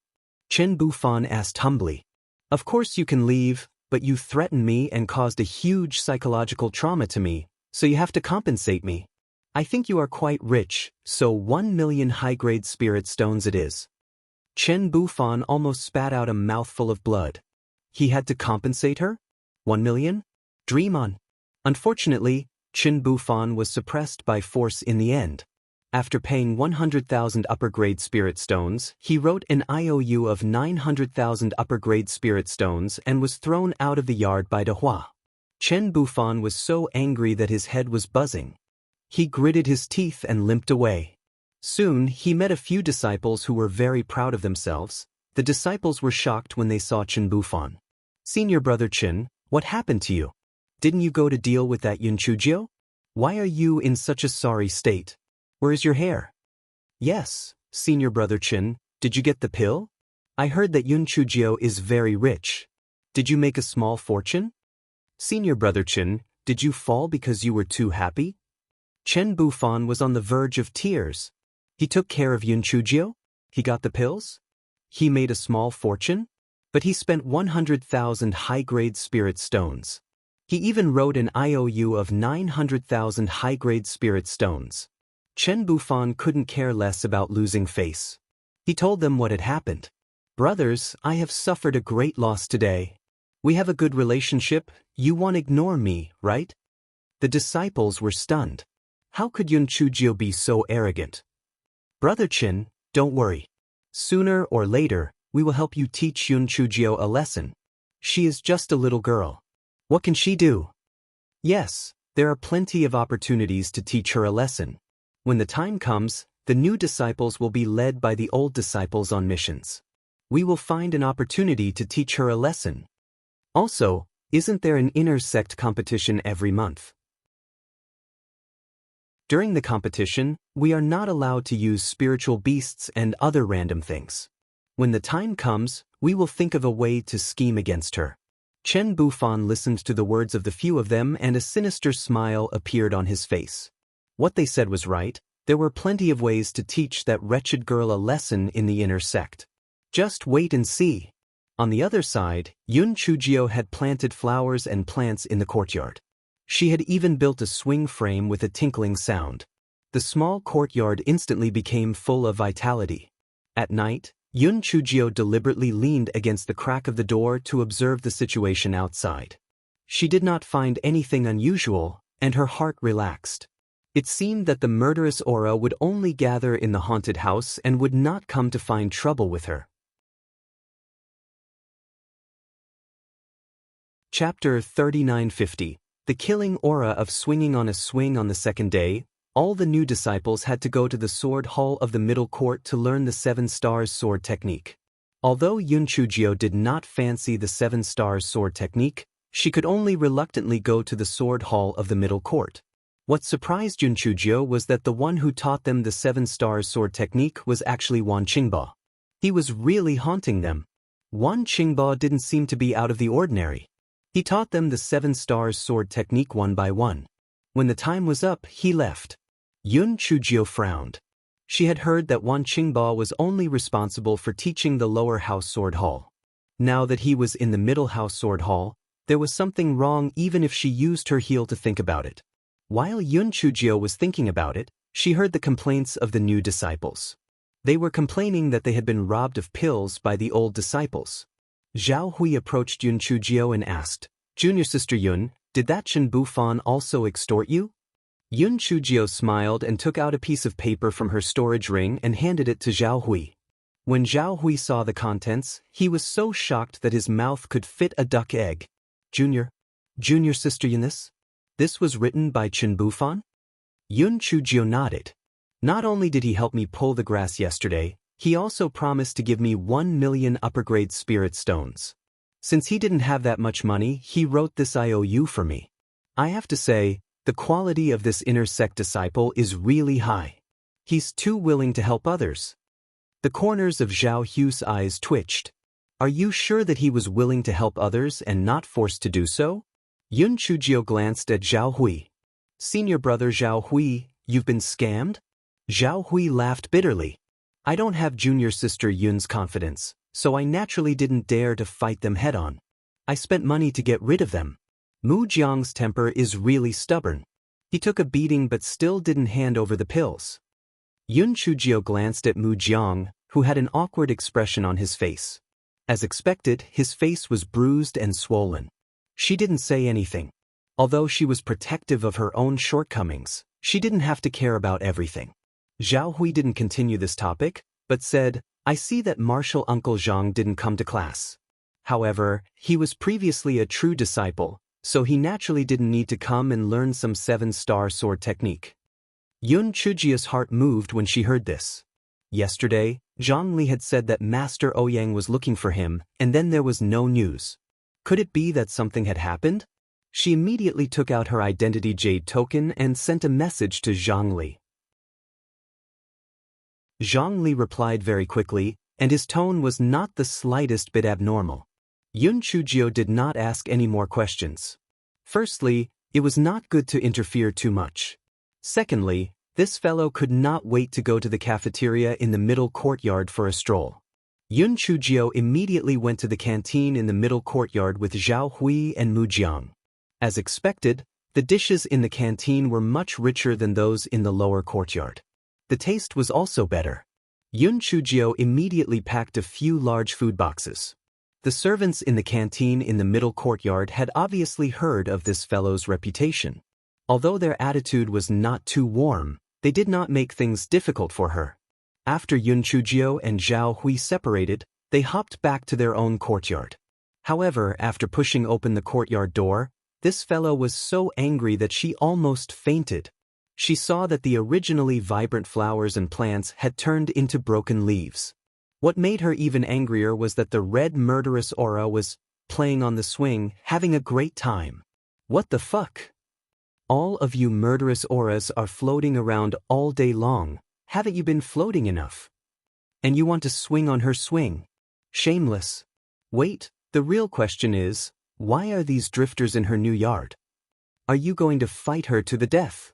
Chen Bufan asked humbly. "Of course you can leave, but you threatened me and caused a huge psychological trauma to me, so you have to compensate me. I think you are quite rich, so 1 million high-grade spirit stones it is." Chen Bufan almost spat out a mouthful of blood. He had to compensate her? 1 million? Dream on. Unfortunately, Chen Bufan was suppressed by force in the end. After paying 100,000 upper-grade spirit stones, he wrote an IOU of 900,000 upper-grade spirit stones and was thrown out of the yard by De Hua. Chen Bufan was so angry that his head was buzzing. He gritted his teeth and limped away. Soon, he met a few disciples who were very proud of themselves. The disciples were shocked when they saw Chen Bufan. "Senior brother Chen, what happened to you? Didn't you go to deal with that Yun Chujio? Why are you in such a sorry state? Where is your hair?" "Yes, Senior brother Chen, did you get the pill? I heard that Yun Chujio is very rich. Did you make a small fortune? Senior brother Chen, did you fall because you were too happy?" Chen Bufan was on the verge of tears. He took care of Yun Chujio? He got the pills? He made a small fortune? But he spent 100,000 high-grade spirit stones. He even wrote an IOU of 900,000 high-grade spirit stones. Chen Bufan couldn't care less about losing face. He told them what had happened. "Brothers, I have suffered a great loss today. We have a good relationship, you won't ignore me, right?" The disciples were stunned. How could Yun Chujio be so arrogant? "Brother Chen, don't worry. Sooner or later, we will help you teach Yun Chujio a lesson. She is just a little girl. What can she do?" "Yes, there are plenty of opportunities to teach her a lesson. When the time comes, the new disciples will be led by the old disciples on missions. We will find an opportunity to teach her a lesson. Also, isn't there an inner sect competition every month? During the competition, we are not allowed to use spiritual beasts and other random things. When the time comes, we will think of a way to scheme against her." Chen Bufan listened to the words of the few of them and a sinister smile appeared on his face. What they said was right. There were plenty of ways to teach that wretched girl a lesson in the inner sect. Just wait and see. On the other side, Yun Chujio had planted flowers and plants in the courtyard. She had even built a swing frame with a tinkling sound. The small courtyard instantly became full of vitality. At night, Yun Chujio deliberately leaned against the crack of the door to observe the situation outside. She did not find anything unusual, and her heart relaxed. It seemed that the murderous aura would only gather in the haunted house and would not come to find trouble with her. Chapter 3950. The killing aura of swinging on a swing. On the second day, all the new disciples had to go to the sword hall of the middle court to learn the 7 stars sword technique. Although Yun Chujio did not fancy the 7 stars sword technique, she could only reluctantly go to the sword hall of the middle court. What surprised Yun Chujio was that the one who taught them the 7 stars sword technique was actually Wan Qingba. He was really haunting them. Wan Qingba didn't seem to be out of the ordinary. He taught them the 7 stars sword technique one by one. When the time was up, he left. Yun Chujio frowned. She had heard that Wan Qingba was only responsible for teaching the lower house sword hall. Now that he was in the middle house sword hall, there was something wrong even if she used her heel to think about it. While Yun Chujio was thinking about it, she heard the complaints of the new disciples. They were complaining that they had been robbed of pills by the old disciples. Zhao Hui approached Yun Chujio and asked, "Junior Sister Yun, did that Chen Bufan also extort you?" Yun Chujio smiled and took out a piece of paper from her storage ring and handed it to Zhao Hui. When Zhao Hui saw the contents, he was so shocked that his mouth could fit a duck egg. Junior Sister Yun, this was written by Chen Bufan?" Yun Chujio nodded. "Not only did he help me pull the grass yesterday, he also promised to give me 1 million upper-grade spirit stones. Since he didn't have that much money, he wrote this IOU for me. I have to say, the quality of this inner sect disciple is really high. He's too willing to help others." The corners of Zhao Hu's eyes twitched. "Are you sure that he was willing to help others and not forced to do so?" Yun Chujio glanced at Zhao Hui. "Senior brother Zhao Hui, you've been scammed?" Zhao Hui laughed bitterly. "I don't have junior sister Yun's confidence, so I naturally didn't dare to fight them head-on. I spent money to get rid of them. Mu Jiang's temper is really stubborn. He took a beating but still didn't hand over the pills." Yun Chujio glanced at Mu Jiang, who had an awkward expression on his face. As expected, his face was bruised and swollen. She didn't say anything. Although she was protective of her own shortcomings, she didn't have to care about everything. Zhao Hui didn't continue this topic, but said, "I see that Marshal Uncle Zhang didn't come to class. However, he was previously a true disciple, so he naturally didn't need to come and learn some 7-star sword technique." Yun Chujio's heart moved when she heard this. Yesterday, Zhang Li had said that Master Ouyang was looking for him, and then there was no news. Could it be that something had happened? She immediately took out her identity jade token and sent a message to Zhang Li. Zhang Li replied very quickly, and his tone was not the slightest bit abnormal. Yun Chujio did not ask any more questions. Firstly, it was not good to interfere too much. Secondly, this fellow could not wait to go to the cafeteria in the middle courtyard for a stroll. Yun Chujio immediately went to the canteen in the middle courtyard with Zhao Hui and Mu Jiang. As expected, the dishes in the canteen were much richer than those in the lower courtyard. The taste was also better. Yun Chujio immediately packed a few large food boxes. The servants in the canteen in the middle courtyard had obviously heard of this fellow's reputation. Although their attitude was not too warm, they did not make things difficult for her. After Yun Chujio and Zhao Hui separated, they hopped back to their own courtyard. However, after pushing open the courtyard door, this fellow was so angry that she almost fainted. She saw that the originally vibrant flowers and plants had turned into broken leaves. What made her even angrier was that the red murderous aura was playing on the swing, having a great time. What the fuck? All of you murderous auras are floating around all day long. Haven't you been floating enough? And you want to swing on her swing? Shameless. Wait, the real question is, why are these drifters in her new yard? Are you going to fight her to the death?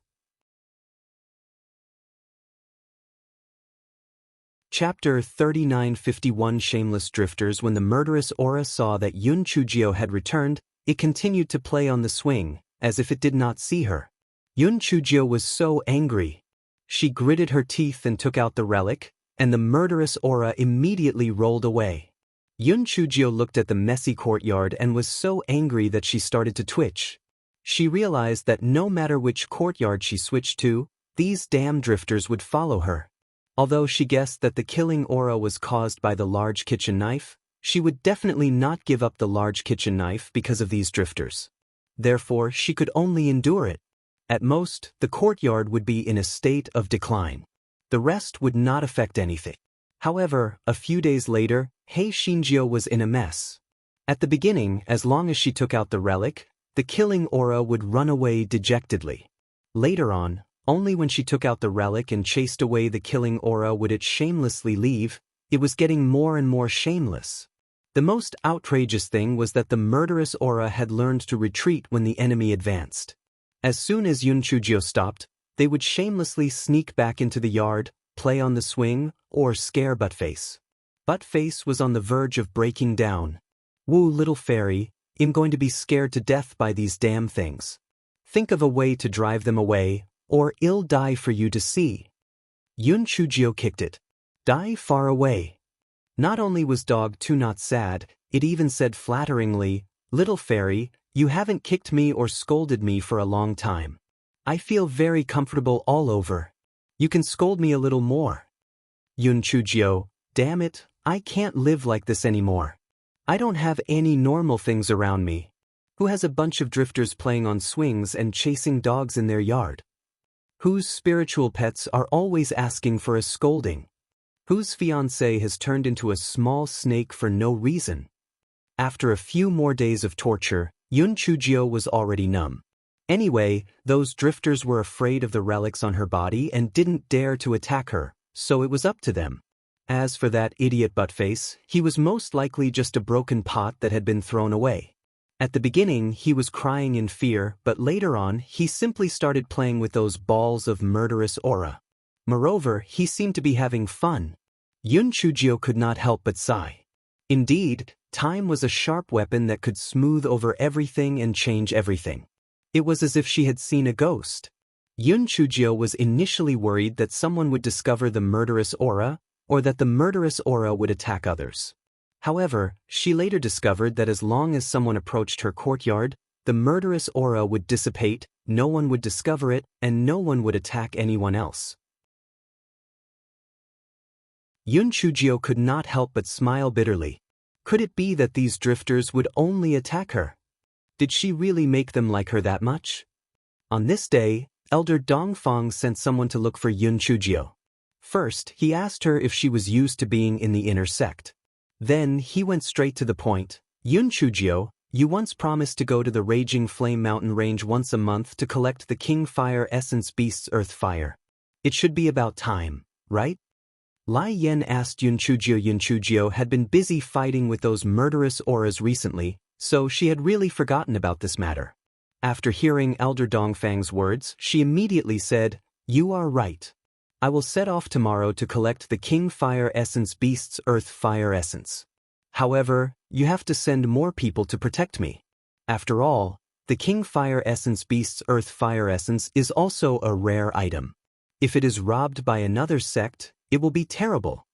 Chapter 3951 Shameless Drifters. When the murderous aura saw that Yun Chujio had returned, it continued to play on the swing, as if it did not see her. Yun Chujio was so angry. She gritted her teeth and took out the relic, and the murderous aura immediately rolled away. Yun Chujio looked at the messy courtyard and was so angry that she started to twitch. She realized that no matter which courtyard she switched to, these damn drifters would follow her. Although she guessed that the killing aura was caused by the large kitchen knife, she would definitely not give up the large kitchen knife because of these drifters. Therefore, she could only endure it. At most, the courtyard would be in a state of decline. The rest would not affect anything. However, a few days later, Hei Shinjio was in a mess. At the beginning, as long as she took out the relic, the killing aura would run away dejectedly. Later on, only when she took out the relic and chased away the killing aura would it shamelessly leave. It was getting more and more shameless. The most outrageous thing was that the murderous aura had learned to retreat when the enemy advanced. As soon as Yun Chujio stopped, they would shamelessly sneak back into the yard, play on the swing, or scare Buttface. Buttface was on the verge of breaking down. "Woo, little fairy, I'm going to be scared to death by these damn things. Think of a way to drive them away, or I'll die for you to see." Yun Chujio kicked it. "Die far away." Not only was Dog 2 not sad, it even said flatteringly, "Little fairy, you haven't kicked me or scolded me for a long time. I feel very comfortable all over. You can scold me a little more." Yun Chujio, "Damn it, I can't live like this anymore. I don't have any normal things around me. Who has a bunch of drifters playing on swings and chasing dogs in their yard? Whose spiritual pets are always asking for a scolding? Whose fiancé has turned into a small snake for no reason?" After a few more days of torture, Yun Chujio was already numb. Anyway, those drifters were afraid of the relics on her body and didn't dare to attack her, so it was up to them. As for that idiot Buttface, he was most likely just a broken pot that had been thrown away. At the beginning, he was crying in fear, but later on, he simply started playing with those balls of murderous aura. Moreover, he seemed to be having fun. Yun Chujio could not help but sigh. Indeed, time was a sharp weapon that could smooth over everything and change everything. It was as if she had seen a ghost. Yun Chujio was initially worried that someone would discover the murderous aura, or that the murderous aura would attack others. However, she later discovered that as long as someone approached her courtyard, the murderous aura would dissipate, no one would discover it, and no one would attack anyone else. Yun Chujio could not help but smile bitterly. Could it be that these drifters would only attack her? Did she really make them like her that much? On this day, Elder Dongfang sent someone to look for Yun Chujio. First, he asked her if she was used to being in the inner sect. Then, he went straight to the point. "Yun Chujio, you once promised to go to the Raging Flame Mountain Range once a month to collect the King Fire Essence Beast's Earth Fire. It should be about time, right?" Lai Yen asked Yun Chujio. Yun Chujio had been busy fighting with those murderous auras recently, so she had really forgotten about this matter. After hearing Elder Dongfang's words, she immediately said, "You are right. I will set off tomorrow to collect the King Fire Essence Beast's Earth Fire Essence. However, you have to send more people to protect me. After all, the King Fire Essence Beast's Earth Fire Essence is also a rare item. If it is robbed by another sect, it will be terrible."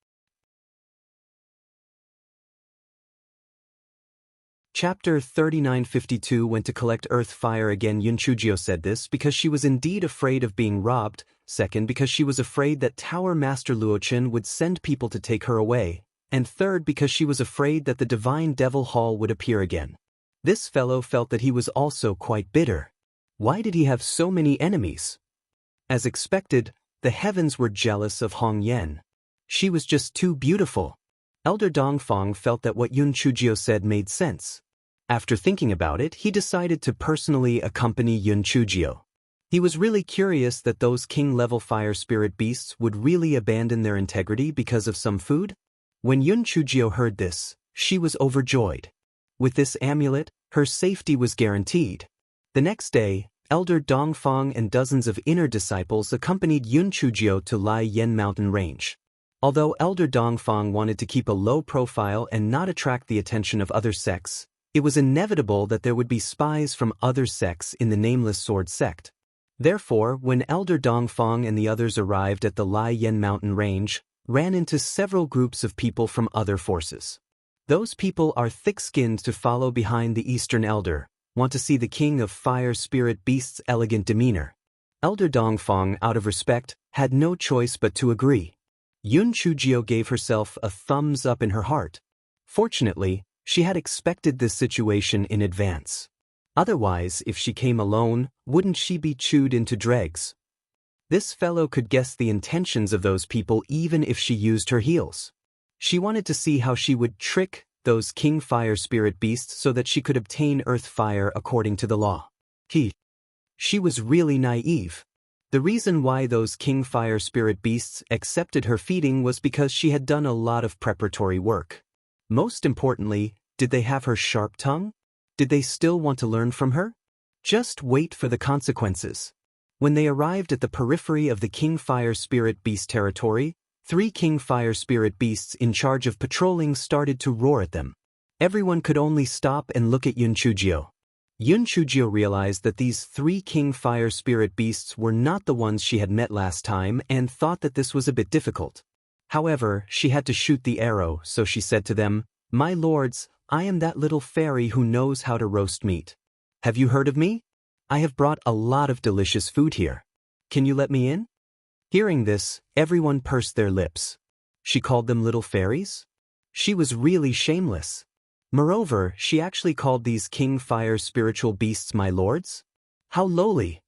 Chapter 3952 Went to collect Earth Fire again. Yun Chujio said this because she was indeed afraid of being robbed, second because she was afraid that Tower Master Luochen would send people to take her away, and third because she was afraid that the Divine Devil Hall would appear again. This fellow felt that he was also quite bitter. Why did he have so many enemies? As expected, the heavens were jealous of Hong Yen. She was just too beautiful. Elder Dongfang felt that what Yun Chujio said made sense. After thinking about it, he decided to personally accompany Yun Chujio. He was really curious that those king-level fire spirit beasts would really abandon their integrity because of some food. When Yun Chujio heard this, she was overjoyed. With this amulet, her safety was guaranteed. The next day, Elder Dongfang and dozens of inner disciples accompanied Yun Chujio to Lai Yen Mountain Range. Although Elder Dongfang wanted to keep a low profile and not attract the attention of other sects, it was inevitable that there would be spies from other sects in the Nameless Sword sect. Therefore, when Elder Dongfang and the others arrived at the Lai Yen mountain range, ran into several groups of people from other forces. Those people are thick-skinned to follow behind the Eastern Elder, want to see the King of Fire Spirit Beast's elegant demeanor. Elder Dongfang, out of respect, had no choice but to agree. Yun Chujio gave herself a thumbs up in her heart. Fortunately, she had expected this situation in advance. Otherwise, if she came alone, wouldn't she be chewed into dregs? This fellow could guess the intentions of those people even if she used her heels. She wanted to see how she would trick those King Fire Spirit Beasts so that she could obtain Earth Fire according to the law. She was really naive. The reason why those King Fire Spirit Beasts accepted her feeding was because she had done a lot of preparatory work. Most importantly, did they have her sharp tongue? Did they still want to learn from her? Just wait for the consequences. When they arrived at the periphery of the King Fire Spirit Beast territory, 3 King Fire Spirit Beasts in charge of patrolling started to roar at them. Everyone could only stop and look at Yun Chujio. Yun Chujio realized that these 3 King Fire Spirit Beasts were not the ones she had met last time and thought that this was a bit difficult. However, she had to shoot the arrow, so she said to them, "My lords, I am that little fairy who knows how to roast meat. Have you heard of me? I have brought a lot of delicious food here. Can you let me in?" Hearing this, everyone pursed their lips. She called them little fairies? She was really shameless. Moreover, she actually called these King Fire spiritual beasts my lords? How lowly!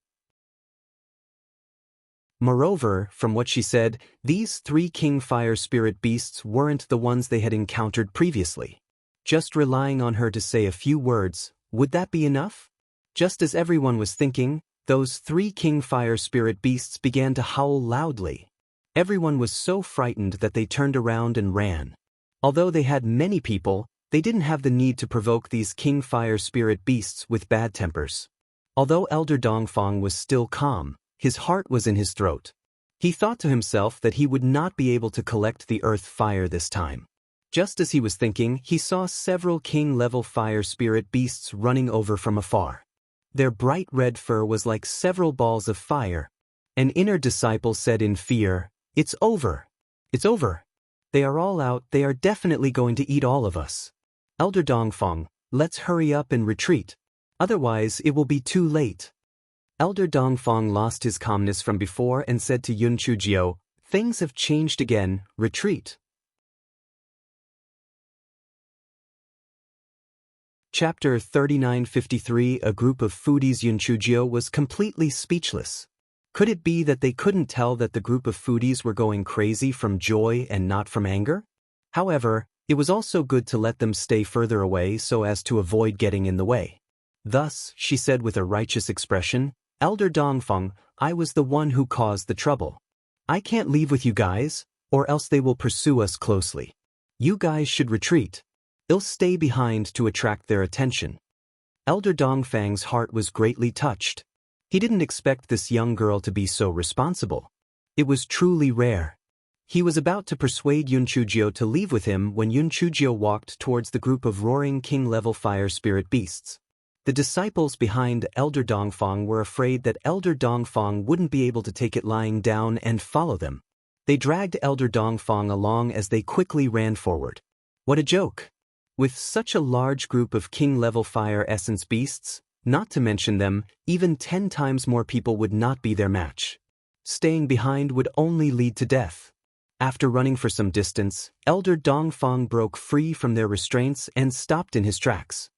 Moreover, from what she said, these 3 King Fire Spirit Beasts weren't the ones they had encountered previously. Just relying on her to say a few words, would that be enough? Just as everyone was thinking, those 3 King Fire Spirit Beasts began to howl loudly. Everyone was so frightened that they turned around and ran. Although they had many people, they didn't have the need to provoke these King Fire Spirit Beasts with bad tempers. Although Elder Dongfang was still calm, his heart was in his throat. He thought to himself that he would not be able to collect the Earth Fire this time. Just as he was thinking, he saw several King-level Fire Spirit Beasts running over from afar. Their bright red fur was like several balls of fire. An inner disciple said in fear, "It's over. It's over. They are all out, they are definitely going to eat all of us. Elder Dongfang, let's hurry up and retreat. Otherwise it will be too late." Elder Dongfang lost his calmness from before and said to Yun Chujio, "Things have changed again, retreat." Chapter 3953. A group of foodies. Yun Chujio was completely speechless. Could it be that they couldn't tell that the group of foodies were going crazy from joy and not from anger? However, it was also good to let them stay further away so as to avoid getting in the way. Thus, she said with a righteous expression, "Elder Dongfang, I was the one who caused the trouble. I can't leave with you guys, or else they will pursue us closely. You guys should retreat. I'll stay behind to attract their attention." Elder Dongfang's heart was greatly touched. He didn't expect this young girl to be so responsible. It was truly rare. He was about to persuade Yun Chujio to leave with him when Yun Chujio walked towards the group of roaring King-level Fire Spirit Beasts. The disciples behind Elder Dongfang were afraid that Elder Dongfang wouldn't be able to take it lying down and follow them. They dragged Elder Dongfang along as they quickly ran forward. What a joke! With such a large group of King-level Fire Essence Beasts, not to mention them, even 10 times more people would not be their match. Staying behind would only lead to death. After running for some distance, Elder Dongfang broke free from their restraints and stopped in his tracks.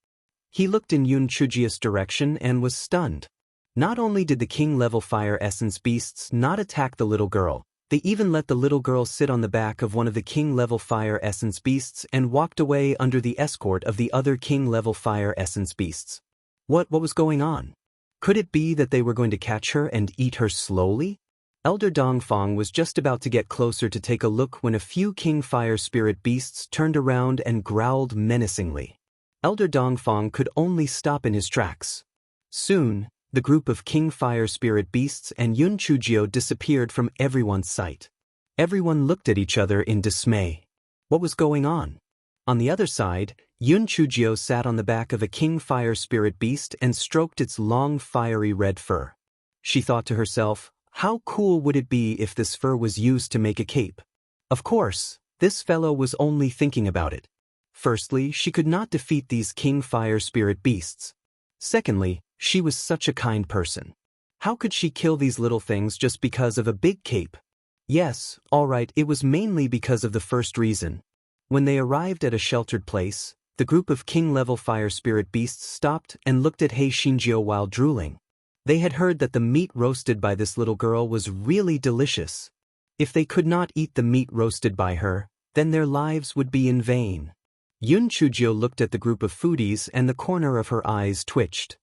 He looked in Yun Chujio's direction and was stunned. Not only did the King-level Fire Essence Beasts not attack the little girl, they even let the little girl sit on the back of one of the King-level Fire Essence Beasts and walked away under the escort of the other King-level Fire Essence Beasts. What was going on? Could it be that they were going to catch her and eat her slowly? Elder Dongfang was just about to get closer to take a look when a few King Fire Spirit Beasts turned around and growled menacingly. Elder Dongfang could only stop in his tracks. Soon, the group of King Fire Spirit Beasts and Yun Chujio disappeared from everyone's sight. Everyone looked at each other in dismay. What was going on? On the other side, Yun Chujio sat on the back of a king fire spirit beast and stroked its long fiery red fur. She thought to herself, how cool would it be if this fur was used to make a cape? Of course, this fellow was only thinking about it. Firstly, she could not defeat these king fire spirit beasts. Secondly, she was such a kind person. How could she kill these little things just because of a big cape? Yes, alright, it was mainly because of the first reason. When they arrived at a sheltered place, the group of king-level fire spirit beasts stopped and looked at Hei Shinjio while drooling. They had heard that the meat roasted by this little girl was really delicious. If they could not eat the meat roasted by her, then their lives would be in vain. Yun Chujio looked at the group of foodies and the corner of her eyes twitched.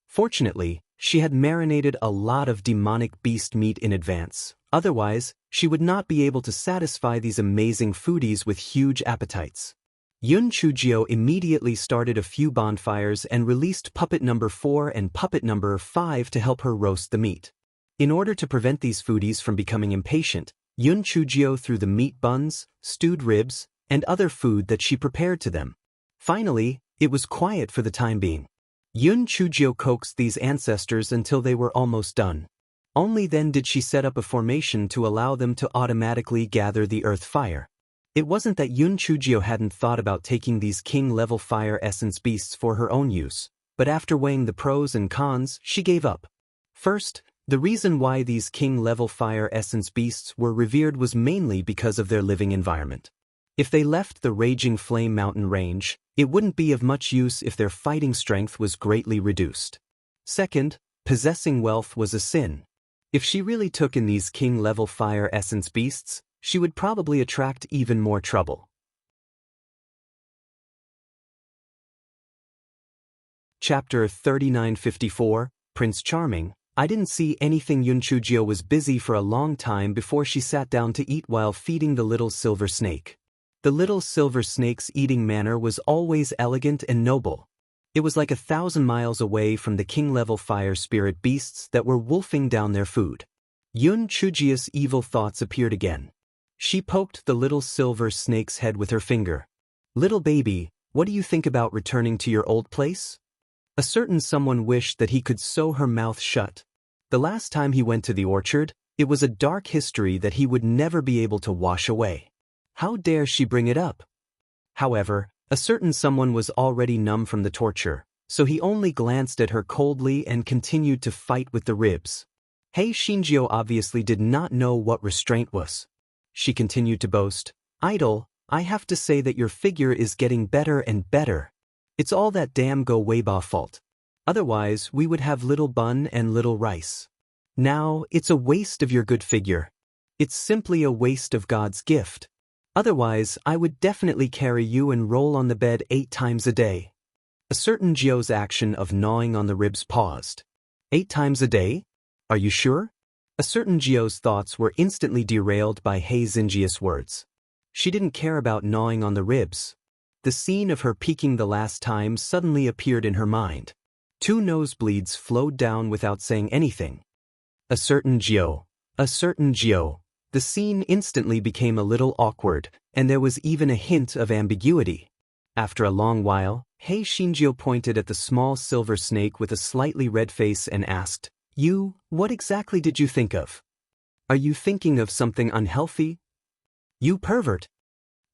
Fortunately, she had marinated a lot of demonic beast meat in advance. Otherwise, she would not be able to satisfy these amazing foodies with huge appetites. Yun Chujio immediately started a few bonfires and released puppet number 4 and puppet number 5 to help her roast the meat. In order to prevent these foodies from becoming impatient, Yun Chujio threw the meat buns, stewed ribs, and other food that she prepared to them. Finally, it was quiet for the time being. Yun Chujio coaxed these ancestors until they were almost done. Only then did she set up a formation to allow them to automatically gather the earth fire. It wasn't that Yun Chujio hadn't thought about taking these king-level fire essence beasts for her own use, but after weighing the pros and cons, she gave up. First, the reason why these king-level fire essence beasts were revered was mainly because of their living environment. If they left the raging flame mountain range, it wouldn't be of much use if their fighting strength was greatly reduced. Second, possessing wealth was a sin. If she really took in these king-level fire essence beasts, she would probably attract even more trouble. Chapter 3954, Prince Charming. I didn't see anything. Yun Chujio was busy for a long time before she sat down to eat while feeding the little silver snake. The little silver snake's eating manner was always elegant and noble. It was like 1,000 miles away from the king-level fire spirit beasts that were wolfing down their food. Yun Chujio's evil thoughts appeared again. She poked the little silver snake's head with her finger. Little baby, what do you think about returning to your old place? A certain someone wished that he could sew her mouth shut. The last time he went to the orchard, it was a dark history that he would never be able to wash away. How dare she bring it up? However, a certain someone was already numb from the torture, so he only glanced at her coldly and continued to fight with the ribs. Hei Shinjio obviously did not know what restraint was. She continued to boast, "Idol, I have to say that your figure is getting better and better. It's all that damn Go Weiba fault. Otherwise, we would have little bun and little rice. Now, it's a waste of your good figure. It's simply a waste of God's gift. Otherwise, I would definitely carry you and roll on the bed 8 times a day." A certain Jio's action of gnawing on the ribs paused. 8 times a day? Are you sure? A certain Jio's thoughts were instantly derailed by Hei Xinjia's words. She didn't care about gnawing on the ribs. The scene of her peeking the last time suddenly appeared in her mind. 2 nosebleeds flowed down without saying anything. A certain Jio. A certain Jio. The scene instantly became a little awkward, and there was even a hint of ambiguity. After a long while, Hei Shinjio pointed at the small silver snake with a slightly red face and asked, "You, what exactly did you think of? Are you thinking of something unhealthy? You pervert."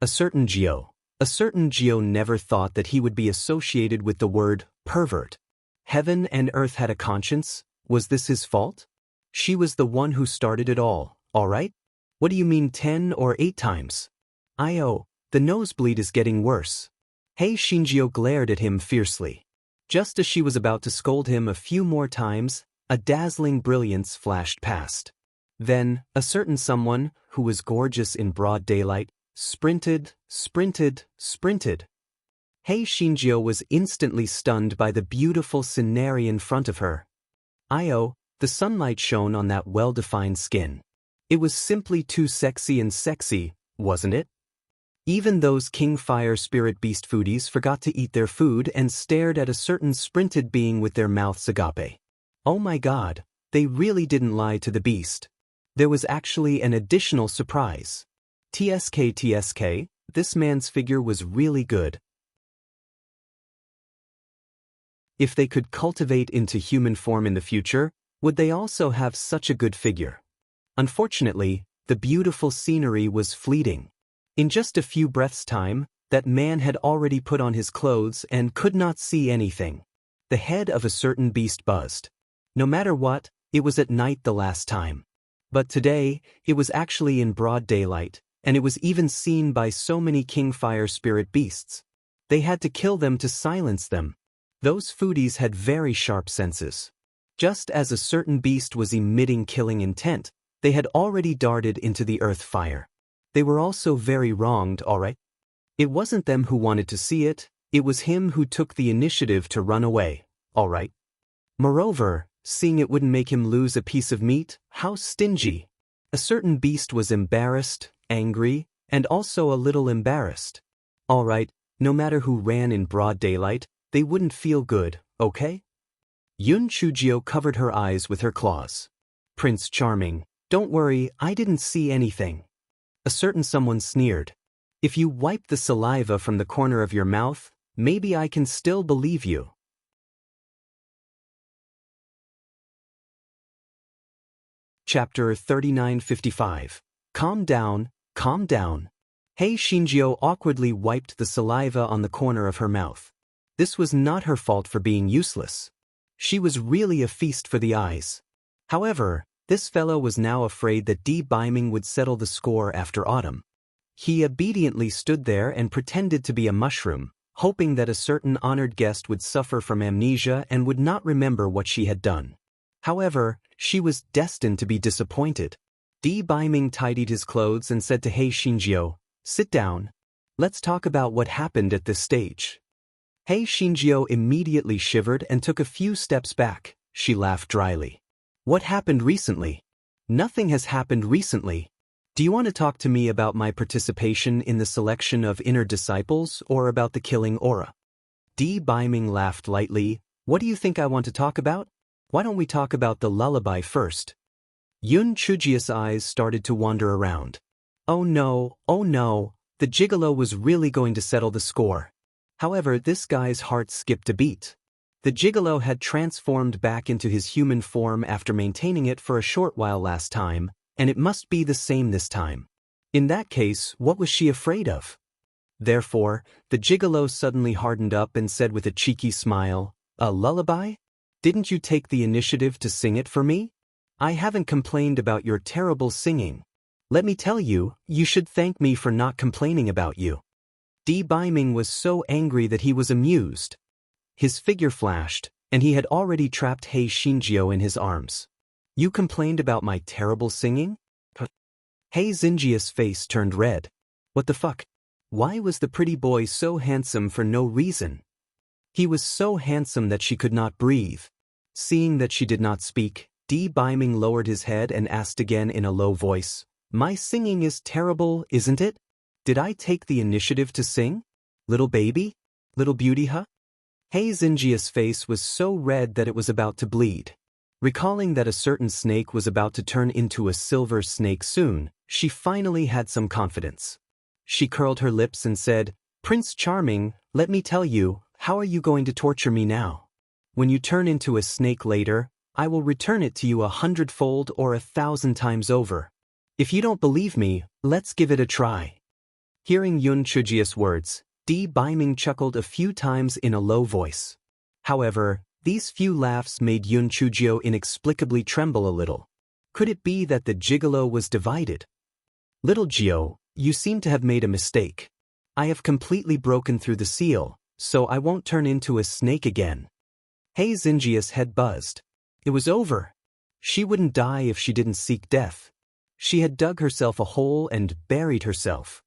A certain Jio. A certain Jio never thought that he would be associated with the word pervert. Heaven and earth had a conscience. Was this his fault? She was the one who started it all right? What do you mean 10 or 8 times? The nosebleed is getting worse. Hei Shinjio glared at him fiercely. Just as she was about to scold him a few more times, a dazzling brilliance flashed past. Then, a certain someone, who was gorgeous in broad daylight, sprinted. Hei Shinjio was instantly stunned by the beautiful scenery in front of her. The sunlight shone on that well-defined skin. It was simply too sexy and sexy, wasn't it? Even those King Fire Spirit Beast foodies forgot to eat their food and stared at a certain sprinted being with their mouths agape. Oh my god, they really didn't lie to the beast. There was actually an additional surprise. TSK, this man's figure was really good. If they could cultivate into human form in the future, would they also have such a good figure? Unfortunately, the beautiful scenery was fleeting. In just a few breaths' time, that man had already put on his clothes and could not see anything. The head of a certain beast buzzed. No matter what, it was at night the last time. But today, it was actually in broad daylight, and it was even seen by so many king fire spirit beasts. They had to kill them to silence them. Those foodies had very sharp senses. Just as a certain beast was emitting killing intent, they had already darted into the earth fire. They were also very wronged, alright? It wasn't them who wanted to see it, it was him who took the initiative to run away, alright? Moreover, seeing it wouldn't make him lose a piece of meat, how stingy. A certain beast was embarrassed, angry, and also a little embarrassed. Alright, no matter who ran in broad daylight, they wouldn't feel good, okay? Yun Chujio covered her eyes with her claws. Prince Charming, don't worry, I didn't see anything. A certain someone sneered. If you wipe the saliva from the corner of your mouth, maybe I can still believe you. Chapter 3955. Calm down, calm down. Hei Shinjio awkwardly wiped the saliva on the corner of her mouth. This was not her fault for being useless. She was really a feast for the eyes. However, this fellow was now afraid that Di Biming would settle the score after autumn. He obediently stood there and pretended to be a mushroom, hoping that a certain honored guest would suffer from amnesia and would not remember what she had done. However, she was destined to be disappointed. Di Biming tidied his clothes and said to Hei Shinjio, "Sit down. Let's talk about what happened at this stage." Hei Shinjio immediately shivered and took a few steps back. She laughed dryly. "What happened recently?" "Nothing has happened recently. Do you want to talk to me about my participation in the selection of inner disciples or about the killing aura?" Di Biming laughed lightly. "What do you think I want to talk about? Why don't we talk about the lullaby first?" Yun Chujia's eyes started to wander around. Oh no, the gigolo was really going to settle the score. However, this guy's heart skipped a beat. The gigolo had transformed back into his human form after maintaining it for a short while last time, and it must be the same this time. In that case, what was she afraid of? Therefore, the gigolo suddenly hardened up and said with a cheeky smile, "A lullaby? Didn't you take the initiative to sing it for me? I haven't complained about your terrible singing. Let me tell you, you should thank me for not complaining about you." Di Biming was so angry that he was amused. His figure flashed, and he had already trapped Hei Shinjio in his arms. "You complained about my terrible singing?" Hei Xinjia's face turned red. What the fuck? Why was the pretty boy so handsome for no reason? He was so handsome that she could not breathe. Seeing that she did not speak, Di Biming lowered his head and asked again in a low voice, "My singing is terrible, isn't it? Did I take the initiative to sing? Little baby? Little beauty, huh?" Hei Xinjia's face was so red that it was about to bleed. Recalling that a certain snake was about to turn into a silver snake soon, she finally had some confidence. She curled her lips and said, "Prince Charming, let me tell you, how are you going to torture me now? When you turn into a snake later, I will return it to you 100-fold or 1,000 times over. If you don't believe me, let's give it a try." Hearing Yun Chujia's words, Di Biming chuckled a few times in a low voice. However, these few laughs made Yun Chujio inexplicably tremble a little. Could it be that the gigolo was divided? "Little Gio, you seem to have made a mistake. I have completely broken through the seal, so I won't turn into a snake again." Hei Xinjia's head buzzed. It was over. She wouldn't die if she didn't seek death. She had dug herself a hole and buried herself.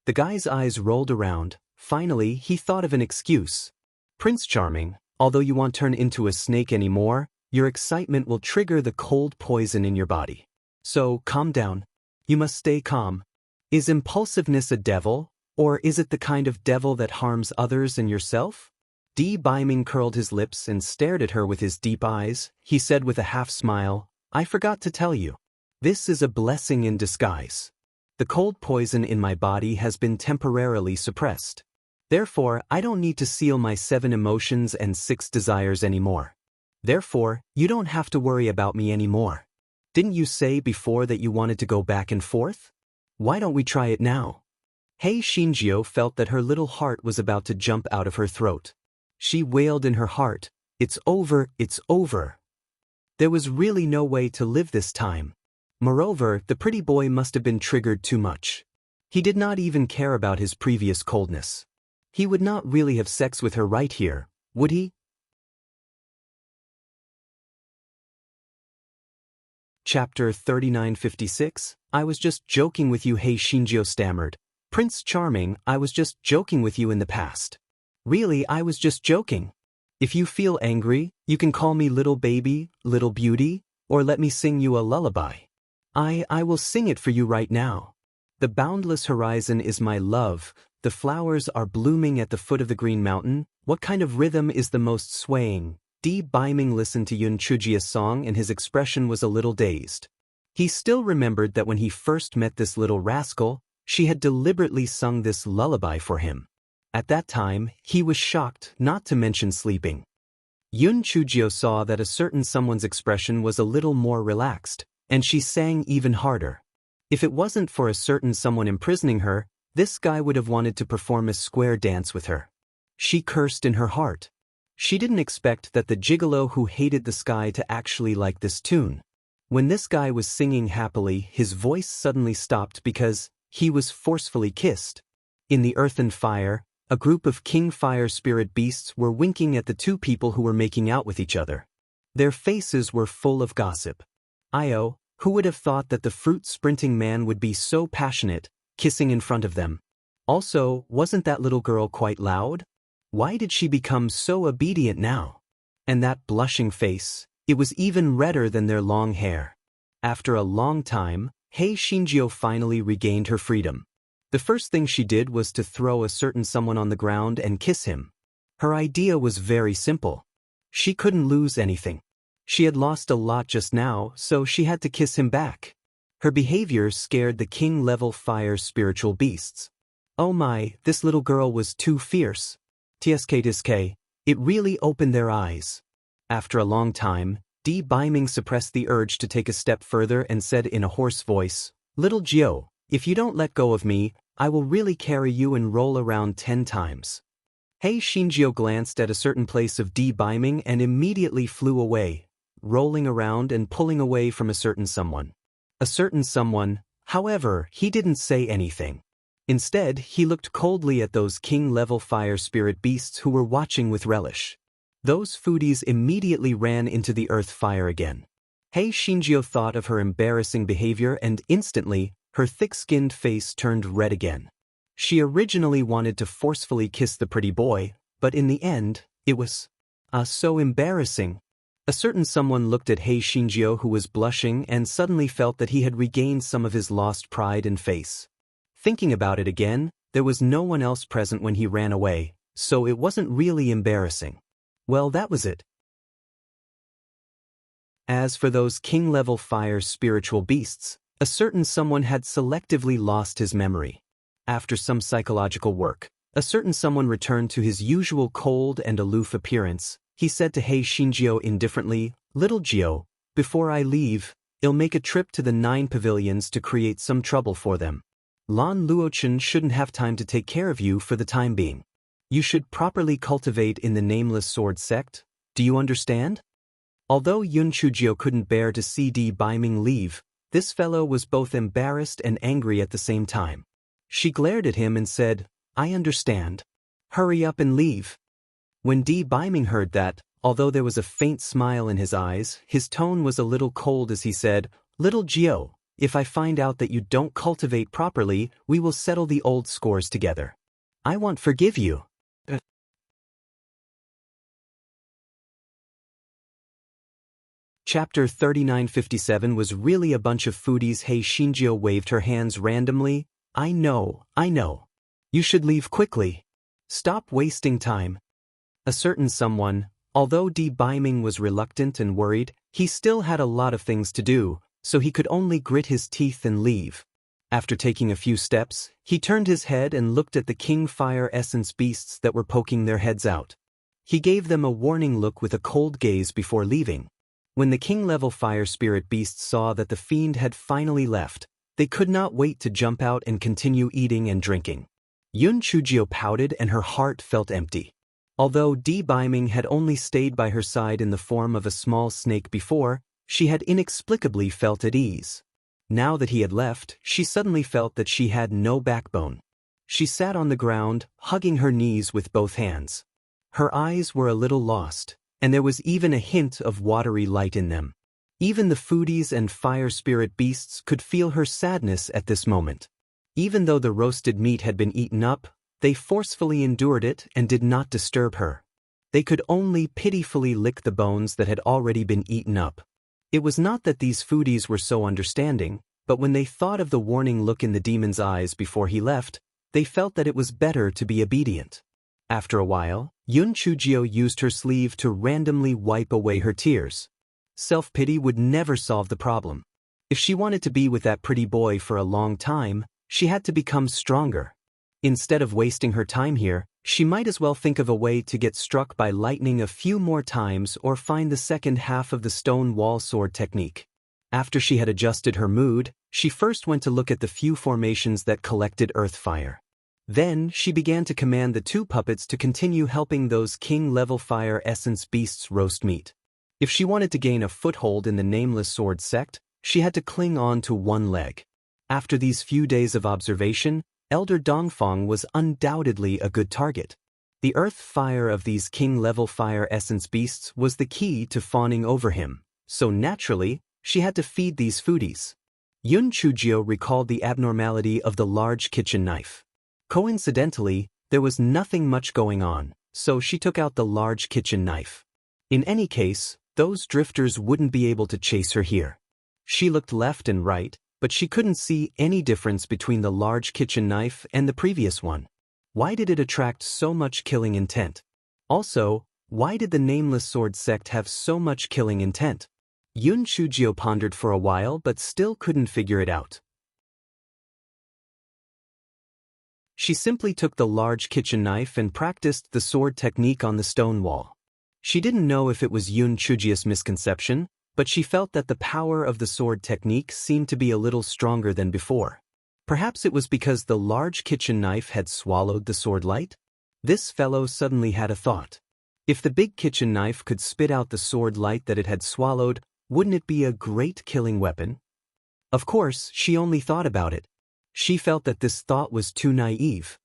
The guy's eyes rolled around. Finally, he thought of an excuse. "Prince Charming, although you won't turn into a snake anymore, your excitement will trigger the cold poison in your body. So, calm down. You must stay calm. Is impulsiveness a devil, or is it the kind of devil that harms others and yourself?" Di Biming curled his lips and stared at her with his deep eyes. He said with a half smile, I forgot to tell you. This is a blessing in disguise. The cold poison in my body has been temporarily suppressed. Therefore, I don't need to seal my 7 emotions and 6 desires anymore. Therefore, you don't have to worry about me anymore. Didn't you say before that you wanted to go back and forth? Why don't we try it now? Hei Shinjio felt that her little heart was about to jump out of her throat. She wailed in her heart, "It's over, it's over." There was really no way to live this time. Moreover, the pretty boy must have been triggered too much. He did not even care about his previous coldness. He would not really have sex with her right here, would he? Chapter 3956, I was just joking with you, Hei Shinjio stammered. Prince Charming, I was just joking with you in the past. Really, I was just joking. If you feel angry, you can call me little baby, little beauty, or let me sing you a lullaby. I will sing it for you right now. The boundless horizon is my love, the flowers are blooming at the foot of the green mountain. What kind of rhythm is the most swaying? Baiming listened to Yun Chujia's song and his expression was a little dazed. He still remembered that when he first met this little rascal, she had deliberately sung this lullaby for him. At that time, he was shocked, not to mention sleeping. Yun Chujio saw that a certain someone's expression was a little more relaxed, and she sang even harder. If it wasn't for a certain someone imprisoning her, this guy would have wanted to perform a square dance with her. She cursed in her heart. She didn't expect that the gigolo who hated the sky to actually like this tune. When this guy was singing happily, his voice suddenly stopped because he was forcefully kissed. In the earth and fire, a group of king fire spirit beasts were winking at the 2 people who were making out with each other. Their faces were full of gossip. Io, who would have thought that the fruit-sprinting man would be so passionate, kissing in front of them? Also, wasn't that little girl quite loud? Why did she become so obedient now? And that blushing face, it was even redder than their long hair. After a long time, Hei Shinjio finally regained her freedom. The first thing she did was to throw a certain someone on the ground and kiss him. Her idea was very simple. She couldn't lose anything. She had lost a lot just now, so she had to kiss him back. Her behavior scared the king-level fire spiritual beasts. Oh my, this little girl was too fierce. Tsk, it really opened their eyes. After a long time, Baiming suppressed the urge to take a step further and said in a hoarse voice, "Little Jio, if you don't let go of me, I will really carry you and roll around 10 times. Hei Shinjio glanced at a certain place of Baiming and immediately flew away, rolling around and pulling away from a certain someone. A certain someone, however, he didn't say anything. Instead, he looked coldly at those king-level fire spirit beasts who were watching with relish. Those foodies immediately ran into the earth fire again. Hei Shinjio thought of her embarrassing behavior and instantly, her thick-skinned face turned red again. She originally wanted to forcefully kiss the pretty boy, but in the end, it was so embarrassing. A certain someone looked at Hei Shinjio who was blushing and suddenly felt that he had regained some of his lost pride and face. Thinking about it again, there was no one else present when he ran away, so it wasn't really embarrassing. Well, that was it. As for those king-level fire spiritual beasts, a certain someone had selectively lost his memory. After some psychological work, a certain someone returned to his usual cold and aloof appearance. He said to Hei Shinjio indifferently, "Little Jio, before I leave, I'll make a trip to the 9 pavilions to create some trouble for them. Lan Luochen shouldn't have time to take care of you for the time being. You should properly cultivate in the Nameless Sword sect, do you understand?" Although Yun Chujio couldn't bear to see Baiming leave, this fellow was both embarrassed and angry at the same time. She glared at him and said, "I understand. Hurry up and leave." When Baiming heard that, although there was a faint smile in his eyes, his tone was a little cold as he said, "Little Jio, if I find out that you don't cultivate properly, we will settle the old scores together. I won't forgive you." Chapter 3957 was really a bunch of foodies. Hei Shinjio waved her hands randomly. I know. You should leave quickly. Stop wasting time." A certain someone, Although Biming was reluctant and worried, he still had a lot of things to do, so he could only grit his teeth and leave. After taking a few steps, he turned his head and looked at the King Fire Essence beasts that were poking their heads out. He gave them a warning look with a cold gaze before leaving. When the King-level Fire Spirit beasts saw that the fiend had finally left, they could not wait to jump out and continue eating and drinking. Yun Chujio pouted and her heart felt empty. Although Biming had only stayed by her side in the form of a small snake before, she had inexplicably felt at ease. Now that he had left, she suddenly felt that she had no backbone. She sat on the ground, hugging her knees with both hands. Her eyes were a little lost, and there was even a hint of watery light in them. Even the foodies and fire spirit beasts could feel her sadness at this moment. Even though the roasted meat had been eaten up, they forcefully endured it and did not disturb her. They could only pitifully lick the bones that had already been eaten up. It was not that these foodies were so understanding, but when they thought of the warning look in the demon's eyes before he left, they felt that it was better to be obedient. After a while, Yun Chujio used her sleeve to randomly wipe away her tears. Self-pity would never solve the problem. If she wanted to be with that pretty boy for a long time, she had to become stronger. Instead of wasting her time here, she might as well think of a way to get struck by lightning a few more times or find the second half of the stone wall sword technique. After she had adjusted her mood, she first went to look at the few formations that collected earth fire. Then, she began to command the two puppets to continue helping those king-level fire essence beasts roast meat. If she wanted to gain a foothold in the Nameless Sword sect, she had to cling on to one leg. After these few days of observation, Elder Dongfang was undoubtedly a good target. The earth fire of these king-level fire essence beasts was the key to fawning over him, so naturally, she had to feed these foodies. Yun Chujio recalled the abnormality of the large kitchen knife. Coincidentally, there was nothing much going on, so she took out the large kitchen knife. In any case, those drifters wouldn't be able to chase her here. She looked left and right, but she couldn't see any difference between the large kitchen knife and the previous one. Why did it attract so much killing intent? Also, why did the Nameless Sword sect have so much killing intent? Yun Chujio pondered for a while but still couldn't figure it out. She simply took the large kitchen knife and practiced the sword technique on the stone wall. She didn't know if it was Yun Chujio's misconception, but she felt that the power of the sword technique seemed to be a little stronger than before. Perhaps it was because the large kitchen knife had swallowed the sword light? This fellow suddenly had a thought. If the big kitchen knife could spit out the sword light that it had swallowed, wouldn't it be a great killing weapon? Of course, she only thought about it. She felt that this thought was too naive.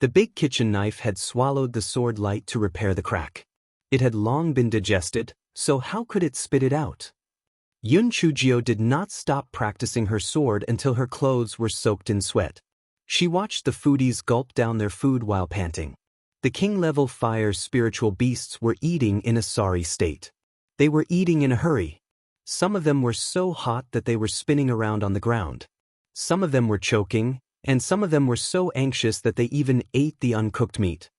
The big kitchen knife had swallowed the sword light to repair the crack. It had long been digested, so how could it spit it out? Yun Chujio did not stop practicing her sword until her clothes were soaked in sweat. She watched the foodies gulp down their food while panting. The king-level fire spiritual beasts were eating in a sorry state. They were eating in a hurry. Some of them were so hot that they were spinning around on the ground. Some of them were choking, and some of them were so anxious that they even ate the uncooked meat.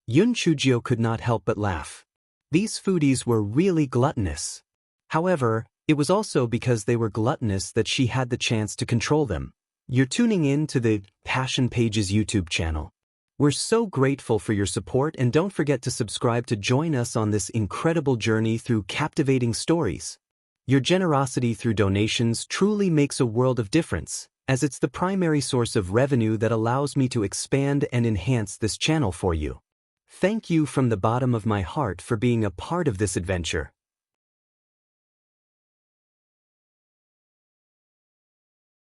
Yun Chujio could not help but laugh. These foodies were really gluttonous. However, it was also because they were gluttonous that she had the chance to control them. You're tuning in to the Passion Pages YouTube channel. We're so grateful for your support, and don't forget to subscribe to join us on this incredible journey through captivating stories. Your generosity through donations truly makes a world of difference, as it's the primary source of revenue that allows me to expand and enhance this channel for you. Thank you from the bottom of my heart for being a part of this adventure.